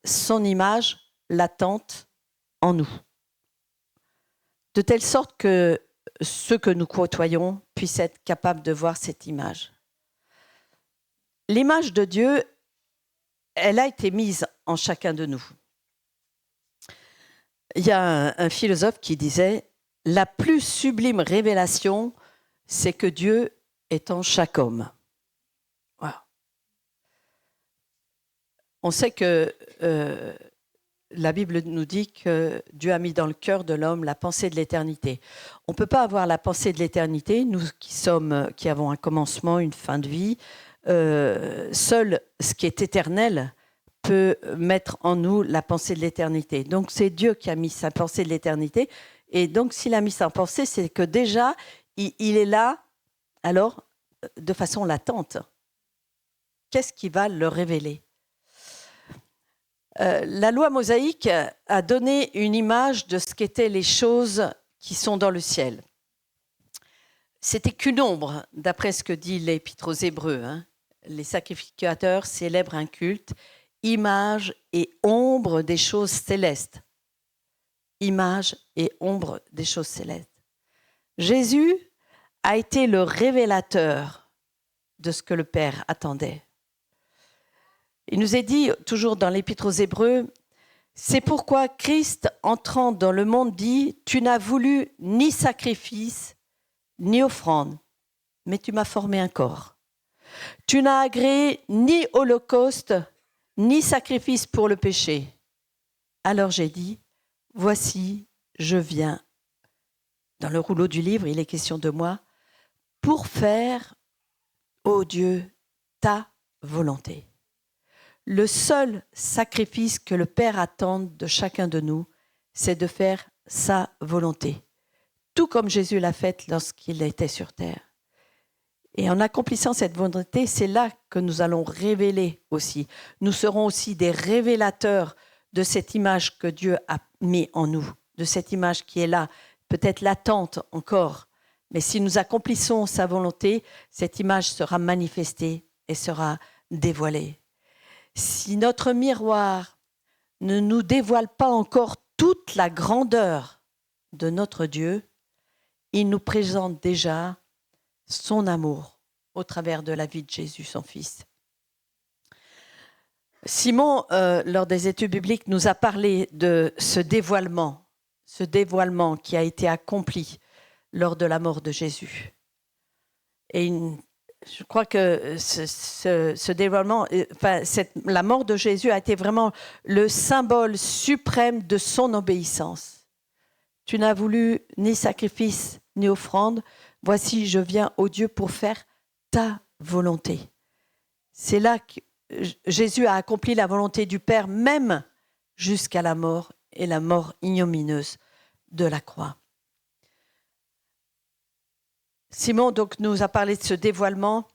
son image latente en nous, de telle sorte que ceux que nous côtoyons puissent être capables de voir cette image. L'image de Dieu, elle a été mise en chacun de nous. Il y a un philosophe qui disait « La plus sublime révélation, c'est que Dieu est en chaque homme. » Voilà. On sait que la Bible nous dit que Dieu a mis dans le cœur de l'homme la pensée de l'éternité. On ne peut pas avoir la pensée de l'éternité, nous qui avons un commencement, une fin de vie. Seul ce qui est éternel peut mettre en nous la pensée de l'éternité. Donc c'est Dieu qui a mis sa pensée de l'éternité. Et donc s'il a mis sa pensée, c'est que déjà, il est là, alors, de façon latente. Qu'est-ce qui va le révéler ? La loi mosaïque a donné une image de ce qu'étaient les choses qui sont dans le ciel. C'était qu'une ombre, d'après ce que dit l'Épître aux Hébreux. Hein. Les sacrificateurs célèbrent un culte, image et ombre des choses célestes. Image et ombre des choses célestes. Jésus a été le révélateur de ce que le Père attendait. Il nous est dit, toujours dans l'Épître aux Hébreux, « C'est pourquoi Christ, entrant dans le monde, dit « Tu n'as voulu ni sacrifice, ni offrande, mais tu m'as formé un corps. Tu n'as agréé ni holocauste, ni sacrifice pour le péché. Alors j'ai dit, voici, je viens. » Dans le rouleau du livre, il est question de moi, pour faire, ô Dieu, ta volonté. Le seul sacrifice que le Père attend de chacun de nous, c'est de faire sa volonté, tout comme Jésus l'a fait lorsqu'il était sur terre. Et en accomplissant cette volonté, c'est là que nous allons révéler aussi. Nous serons aussi des révélateurs de cette image que Dieu a mis en nous, de cette image qui est là, peut-être latente encore. Mais si nous accomplissons sa volonté, cette image sera manifestée et sera dévoilée. Si notre miroir ne nous dévoile pas encore toute la grandeur de notre Dieu, il nous présente déjà son amour au travers de la vie de Jésus, son Fils. Simon, lors des études bibliques, nous a parlé de ce dévoilement qui a été accompli lors de la mort de Jésus. Et je crois que ce dévoilement, la mort de Jésus a été vraiment le symbole suprême de son obéissance. Tu n'as voulu ni sacrifice ni offrande. Voici, je viens, ô Dieu, pour faire ta volonté. C'est là que Jésus a accompli la volonté du Père, même jusqu'à la mort et la mort ignominieuse de la croix. Simon donc nous a parlé de ce dévoilement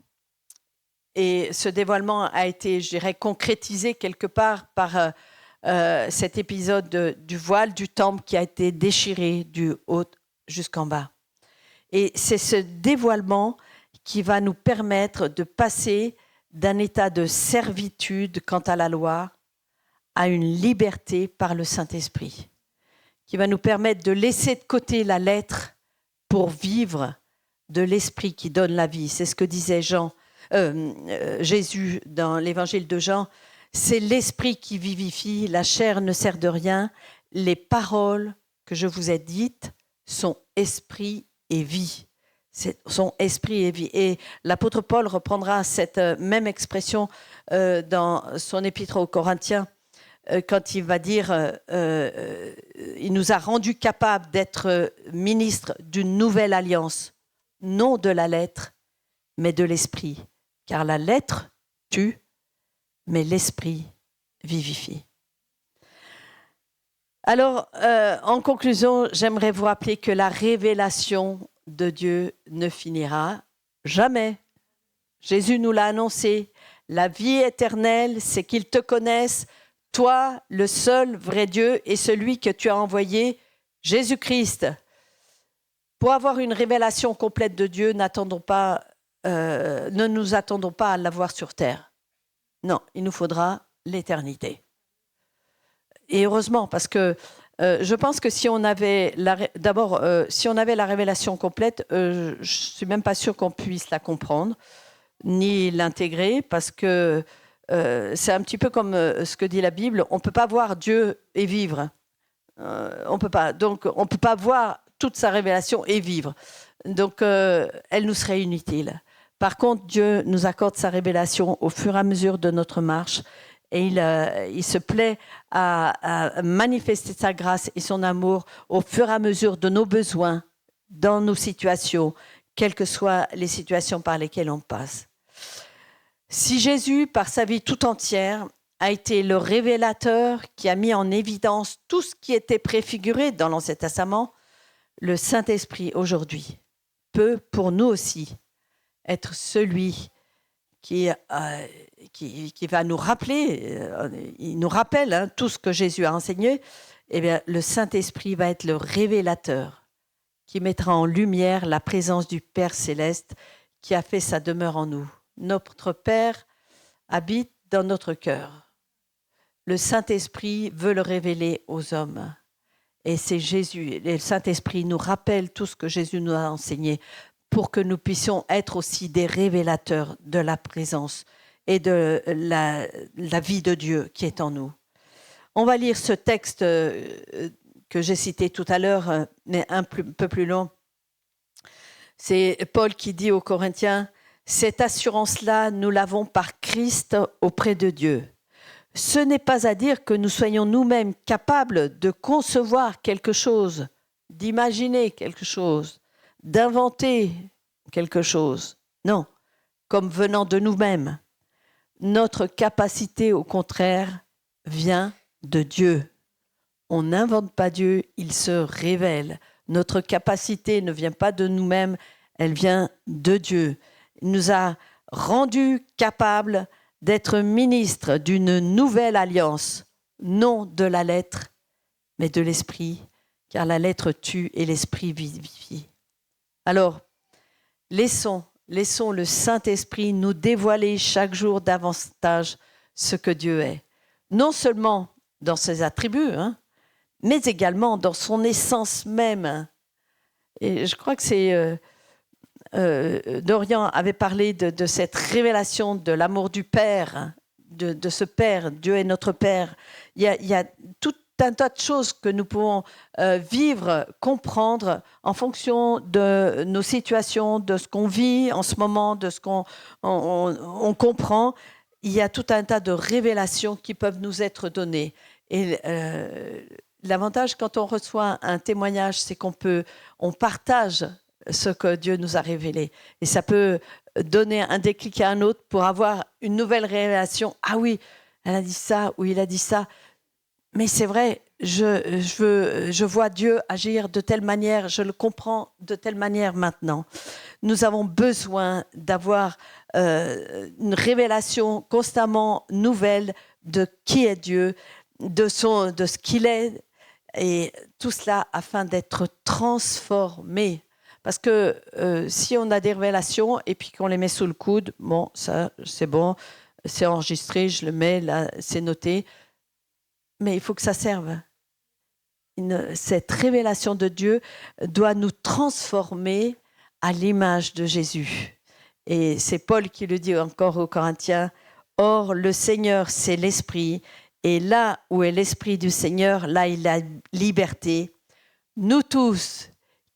et ce dévoilement a été, je dirais, concrétisé quelque part par cet épisode du voile du temple qui a été déchiré du haut jusqu'en bas. Et c'est ce dévoilement qui va nous permettre de passer d'un état de servitude quant à la loi à une liberté par le Saint-Esprit, qui va nous permettre de laisser de côté la lettre pour vivre de l'Esprit qui donne la vie. C'est ce que disait Jésus dans l'évangile de Jean. C'est l'Esprit qui vivifie, la chair ne sert de rien. Les paroles que je vous ai dites sont esprit et vie. Sont esprit et vie. Et l'apôtre Paul reprendra cette même expression dans son épître aux Corinthiens quand il va dire il nous a rendus capables d'être ministres d'une nouvelle alliance, non de la lettre, mais de l'esprit. Car la lettre tue, mais l'esprit vivifie. Alors, en conclusion, j'aimerais vous rappeler que la révélation de Dieu ne finira jamais. Jésus nous l'a annoncé. La vie éternelle, c'est qu'ils te connaissent, toi, le seul vrai Dieu, et celui que tu as envoyé, Jésus-Christ. Pour avoir une révélation complète de Dieu, ne nous attendons pas à l'avoir sur terre. Non, il nous faudra l'éternité. Et heureusement, parce que je pense que si on avait la révélation complète, je ne suis même pas sûre qu'on puisse la comprendre, ni l'intégrer, parce que c'est un petit peu comme ce que dit la Bible, on ne peut pas voir Dieu et vivre. On ne peut pas. Donc, on ne peut pas voir toute sa révélation et vivre. Donc, elle nous serait inutile. Par contre, Dieu nous accorde sa révélation au fur et à mesure de notre marche et il se plaît à manifester sa grâce et son amour au fur et à mesure de nos besoins, dans nos situations, quelles que soient les situations par lesquelles on passe. Si Jésus, par sa vie tout entière, a été le révélateur qui a mis en évidence tout ce qui était préfiguré dans l'Ancien Testament, le Saint-Esprit aujourd'hui peut pour nous aussi être celui qui va nous rappeler, il nous rappelle tout ce que Jésus a enseigné. Eh bien, le Saint-Esprit va être le révélateur qui mettra en lumière la présence du Père Céleste qui a fait sa demeure en nous. Notre Père habite dans notre cœur. Le Saint-Esprit veut le révéler aux hommes. Et c'est Jésus, et le Saint-Esprit nous rappelle tout ce que Jésus nous a enseigné pour que nous puissions être aussi des révélateurs de la présence et de la vie de Dieu qui est en nous. On va lire ce texte que j'ai cité tout à l'heure, mais un peu plus long. C'est Paul qui dit aux Corinthiens, « Cette assurance-là, nous l'avons par Christ auprès de Dieu. Ce n'est pas à dire que nous soyons nous-mêmes capables de concevoir quelque chose, d'imaginer quelque chose, d'inventer quelque chose. Non, comme venant de nous-mêmes. Notre capacité, au contraire, vient de Dieu. On n'invente pas Dieu, il se révèle. Notre capacité ne vient pas de nous-mêmes, elle vient de Dieu. Il nous a rendus capables d'être ministres d'une nouvelle alliance, non de la lettre, mais de l'esprit, car la lettre tue et l'esprit vivifie. Alors, laissons le Saint-Esprit nous dévoiler chaque jour davantage ce que Dieu est. Non seulement dans ses attributs, mais également dans son essence même. Et je crois que c'est... Dorian avait parlé de cette révélation de l'amour du Père, de ce Père, Dieu est notre Père. Il y a tout un tas de choses que nous pouvons vivre, comprendre en fonction de nos situations, de ce qu'on vit en ce moment, de ce qu'on comprend. Il y a tout un tas de révélations qui peuvent nous être données. Et l'avantage quand on reçoit un témoignage, c'est on partage ce que Dieu nous a révélé. Et ça peut donner un déclic à un autre pour avoir une nouvelle révélation. Ah oui, elle a dit ça, ou il a dit ça. Mais c'est vrai, je vois Dieu agir de telle manière, je le comprends de telle manière maintenant. Nous avons besoin d'avoir une révélation constamment nouvelle de qui est Dieu, de ce qu'il est, et tout cela afin d'être transformé. Parce que si on a des révélations et puis qu'on les met sous le coude, bon, ça c'est bon, c'est enregistré, je le mets là, c'est noté. Mais il faut que ça serve. Cette révélation de Dieu doit nous transformer à l'image de Jésus. Et c'est Paul qui le dit encore aux Corinthiens. « Or, le Seigneur, c'est l'Esprit. Et là où est l'Esprit du Seigneur, là il y a liberté. Nous tous,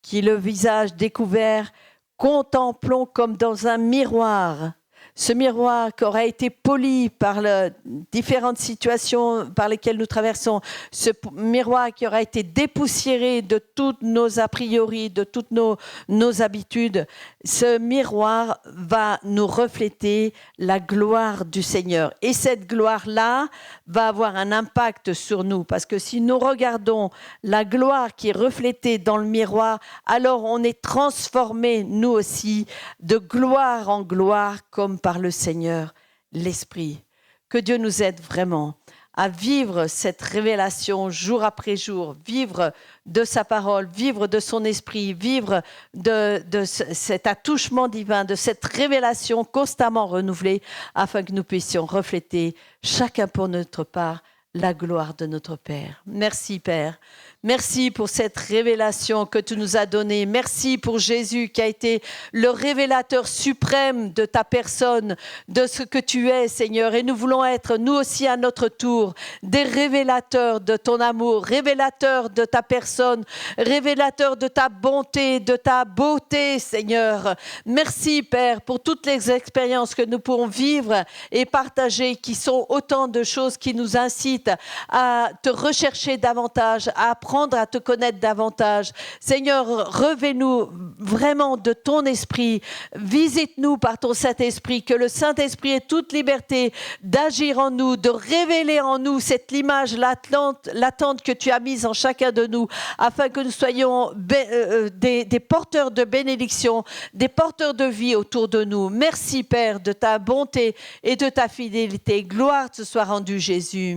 qui le visage découvert, contemplons comme dans un miroir ce miroir qui aura été poli par différentes situations par lesquelles nous traversons, ce miroir qui aura été dépoussiéré de toutes nos a priori, de toutes nos habitudes, ce miroir va nous refléter la gloire du Seigneur. Et cette gloire-là va avoir un impact sur nous, parce que si nous regardons la gloire qui est reflétée dans le miroir, alors on est transformés, nous aussi, de gloire en gloire, comme par le Seigneur, l'Esprit. Que Dieu nous aide vraiment à vivre cette révélation jour après jour, vivre de sa parole, vivre de son esprit, vivre de cet attouchement divin, de cette révélation constamment renouvelée, afin que nous puissions refléter chacun pour notre part la gloire de notre Père. Merci Père. Merci pour cette révélation que tu nous as donnée. Merci pour Jésus qui a été le révélateur suprême de ta personne, de ce que tu es, Seigneur. Et nous voulons être, nous aussi à notre tour, des révélateurs de ton amour, révélateurs de ta personne, révélateurs de ta bonté, de ta beauté, Seigneur. Merci, Père, pour toutes les expériences que nous pourrons vivre et partager, qui sont autant de choses qui nous incitent à te rechercher davantage, à apprendre à te connaître davantage. Seigneur, revêt-nous vraiment de ton esprit. Visite-nous par ton Saint-Esprit, que le Saint-Esprit ait toute liberté d'agir en nous, de révéler en nous cette image latente que tu as mise en chacun de nous, afin que nous soyons des porteurs de bénédiction, des porteurs de vie autour de nous. Merci, Père, de ta bonté et de ta fidélité. Gloire te soit rendue, Jésus.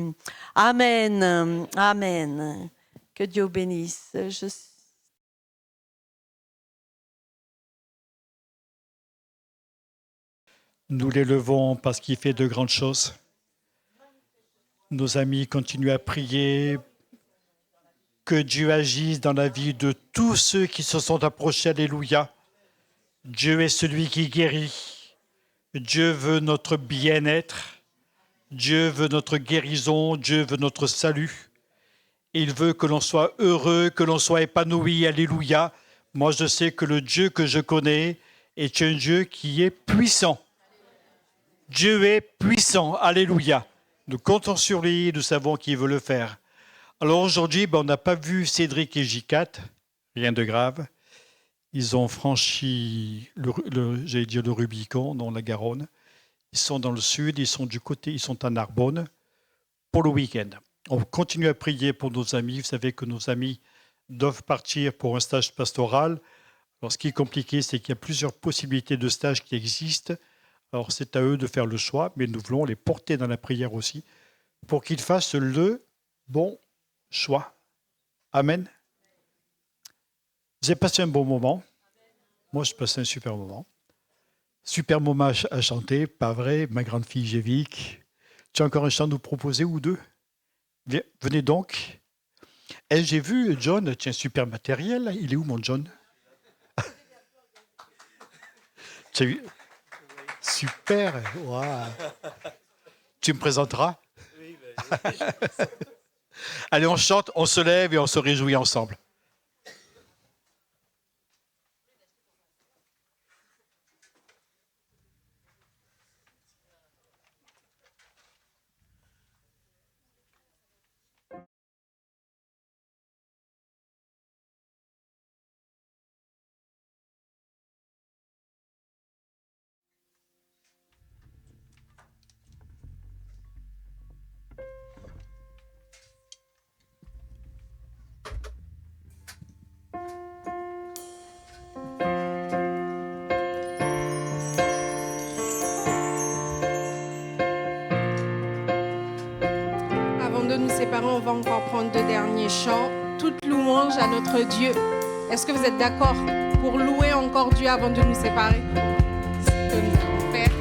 Amen. Amen. Que Dieu bénisse. Nous l'élevons parce qu'il fait de grandes choses. Nos amis continuent à prier que Dieu agisse dans la vie de tous ceux qui se sont approchés. Alléluia. Dieu est celui qui guérit. Dieu veut notre bien-être. Dieu veut notre guérison. Dieu veut notre salut. Il veut que l'on soit heureux, que l'on soit épanoui. Alléluia. Moi, je sais que le Dieu que je connais est un Dieu qui est puissant. Dieu est puissant. Alléluia. Nous comptons sur lui, nous savons qu'il veut le faire. Alors aujourd'hui, on n'a pas vu Cédric et J4, rien de grave. Ils ont franchi le Rubicon, dans la Garonne. Ils sont dans le sud, ils sont à Narbonne pour le week-end. On continue à prier pour nos amis. Vous savez que nos amis doivent partir pour un stage pastoral. Alors, ce qui est compliqué, c'est qu'il y a plusieurs possibilités de stages qui existent. Alors, c'est à eux de faire le choix, mais nous voulons les porter dans la prière aussi pour qu'ils fassent le bon choix. Amen. Vous avez passé un bon moment. Moi, je passé un super moment. Super moment à chanter, pas vrai, ma grande fille Jévic. Tu as encore un chant à nous proposer ou deux? Venez donc. Et j'ai vu John, tiens, super matériel. Il est où mon John? Tu as vu? Super. Wow. Tu me présenteras? Oui. Allez, on chante, on se lève et on se réjouit ensemble. On va encore prendre 2 derniers chants. Toute louange à notre Dieu. Est-ce que vous êtes d'accord pour louer encore Dieu avant de nous séparer? C'est ce que nous allons faire.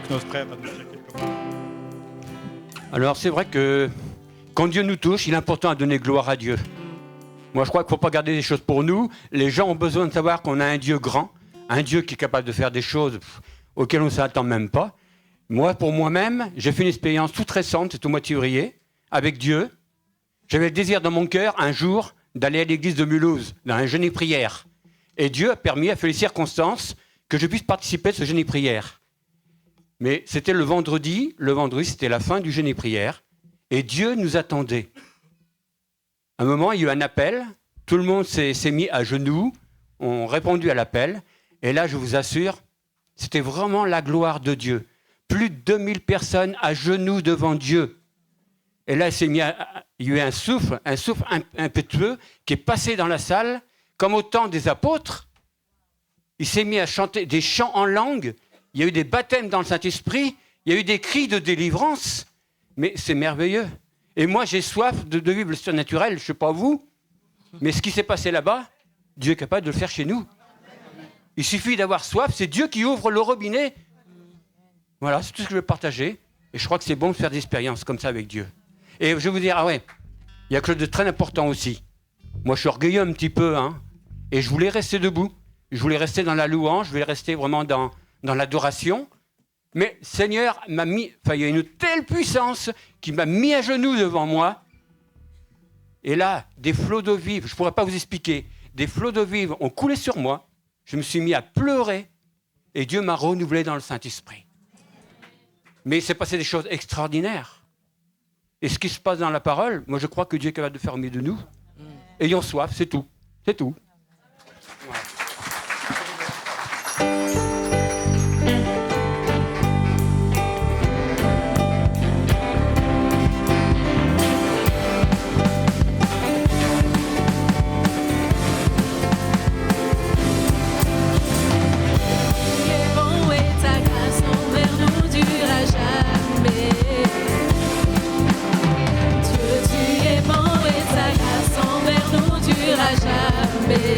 que notre frère va nous dire quelques mots. Alors c'est vrai que quand Dieu nous touche, il est important de donner gloire à Dieu. Moi je crois qu'il ne faut pas garder des choses pour nous. Les gens ont besoin de savoir qu'on a un Dieu grand, un Dieu qui est capable de faire des choses auxquelles on ne s'attend même pas. Moi, pour moi-même, j'ai fait une expérience toute récente, c'est au mois de février, avec Dieu. J'avais le désir dans mon cœur, un jour, d'aller à l'église de Mulhouse, dans un jeûne et prière. Et Dieu a permis, a fait les circonstances, que je puisse participer à ce jeûne et prière. Mais c'était le vendredi, c'était la fin du jeûne et prière, et Dieu nous attendait. À un moment, il y a eu un appel, tout le monde s'est mis à genoux, ont répondu à l'appel, et là, je vous assure, c'était vraiment la gloire de Dieu. Plus de 2000 personnes à genoux devant Dieu. Et là, il y a eu un souffle impétueux qui est passé dans la salle, comme au temps des apôtres. Il s'est mis à chanter des chants en langue. Il y a eu des baptêmes dans le Saint-Esprit. Il y a eu des cris de délivrance. Mais c'est merveilleux. Et moi, j'ai soif de vivre le surnaturel. Je ne sais pas vous. Mais ce qui s'est passé là-bas, Dieu est capable de le faire chez nous. Il suffit d'avoir soif. C'est Dieu qui ouvre le robinet. Voilà, c'est tout ce que je veux partager. Et je crois que c'est bon de faire des expériences comme ça avec Dieu. Et je vais vous dire, il y a quelque chose de très important aussi. Moi, je suis orgueilleux un petit peu, et je voulais rester debout. Je voulais rester dans la louange, je voulais rester vraiment dans l'adoration. Mais Seigneur m'a mis, il y a une telle puissance qui m'a mis à genoux devant moi. Et là, des flots d'eau vive, je ne pourrais pas vous expliquer, des flots d'eau vive ont coulé sur moi. Je me suis mis à pleurer et Dieu m'a renouvelé dans le Saint-Esprit. Mais il s'est passé des choses extraordinaires. Et ce qui se passe dans la parole, moi je crois que Dieu est capable de faire au milieu de nous. Ayons soif, c'est tout. C'est tout. Voilà. Dieu, tu es bon et ta grâce envers nous durera jamais.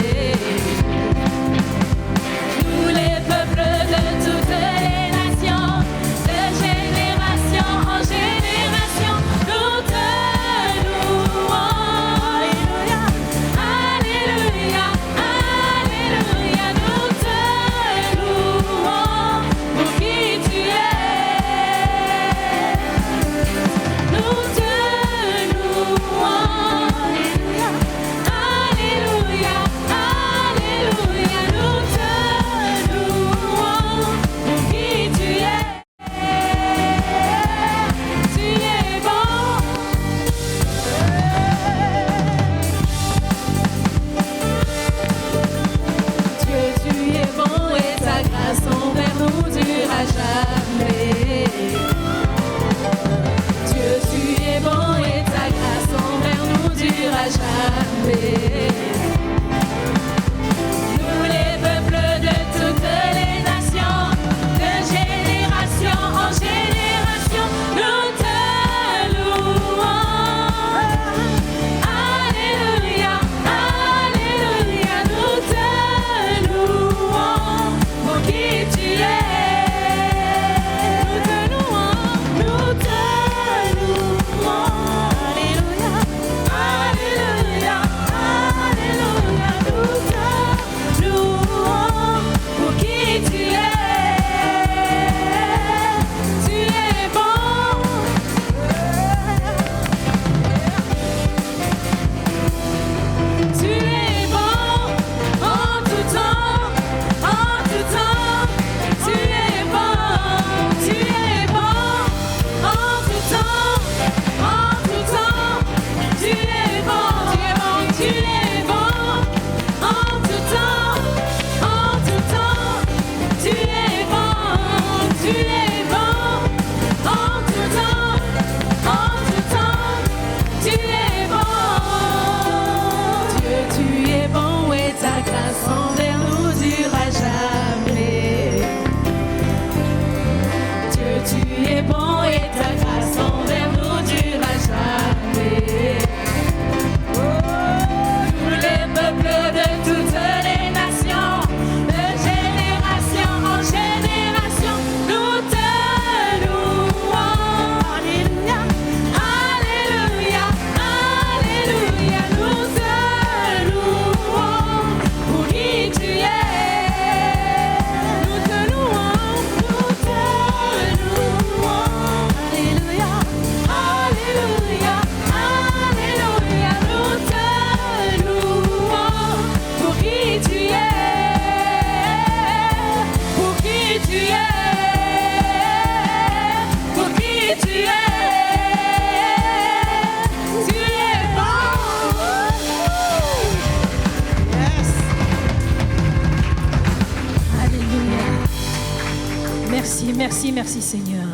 Merci, merci Seigneur.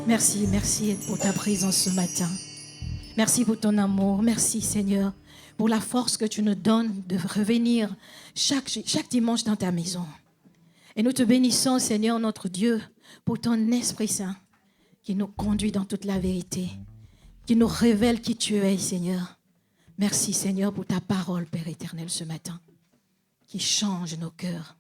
Merci, merci pour ta présence ce matin. Merci pour ton amour. Merci Seigneur pour la force que tu nous donnes de revenir chaque dimanche dans ta maison. Et nous te bénissons Seigneur notre Dieu pour ton Esprit Saint qui nous conduit dans toute la vérité, qui nous révèle qui tu es Seigneur. Merci Seigneur pour ta parole Père éternel ce matin qui change nos cœurs.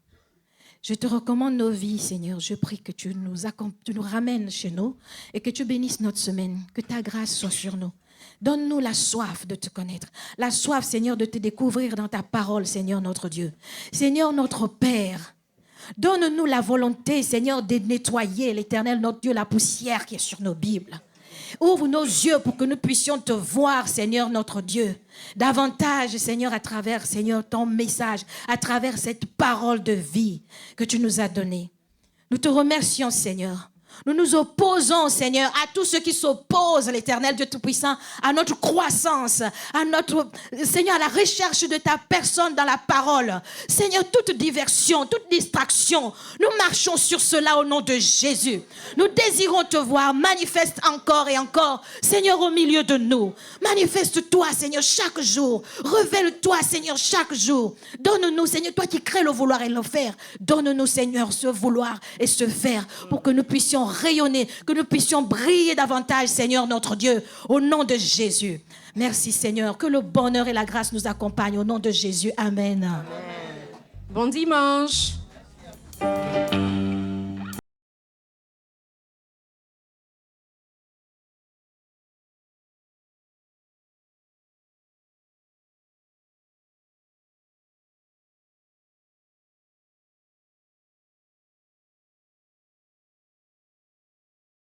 Je te recommande nos vies, Seigneur. Je prie que tu nous ramènes chez nous et que tu bénisses notre semaine, que ta grâce soit sur nous. Donne-nous la soif de te connaître, la soif, Seigneur, de te découvrir dans ta parole, Seigneur notre Dieu. Seigneur notre Père, donne-nous la volonté, Seigneur, de nettoyer, l'Éternel notre Dieu, la poussière qui est sur nos Bibles. Ouvre nos yeux pour que nous puissions te voir, Seigneur notre Dieu, davantage, Seigneur, à travers, Seigneur, ton message, à travers cette parole de vie que tu nous as donnée. Nous te remercions, Seigneur. Nous nous opposons, Seigneur, à tous ceux qui s'opposent, l'Éternel Dieu Tout-Puissant, à notre croissance, à notre, Seigneur, à la recherche de ta personne dans la parole. Seigneur, toute diversion, toute distraction, nous marchons sur cela au nom de Jésus. Nous désirons te voir, manifeste encore et encore, Seigneur, au milieu de nous. Manifeste-toi, Seigneur, chaque jour. Révèle-toi, Seigneur, chaque jour. Donne-nous, Seigneur, toi qui crées le vouloir et le faire. Donne-nous, Seigneur, ce vouloir et ce faire pour que nous puissions rayonner, que nous puissions briller davantage, Seigneur notre Dieu, au nom de Jésus. Merci, Seigneur. Que le bonheur et la grâce nous accompagnent au nom de Jésus. Amen. Bon dimanche.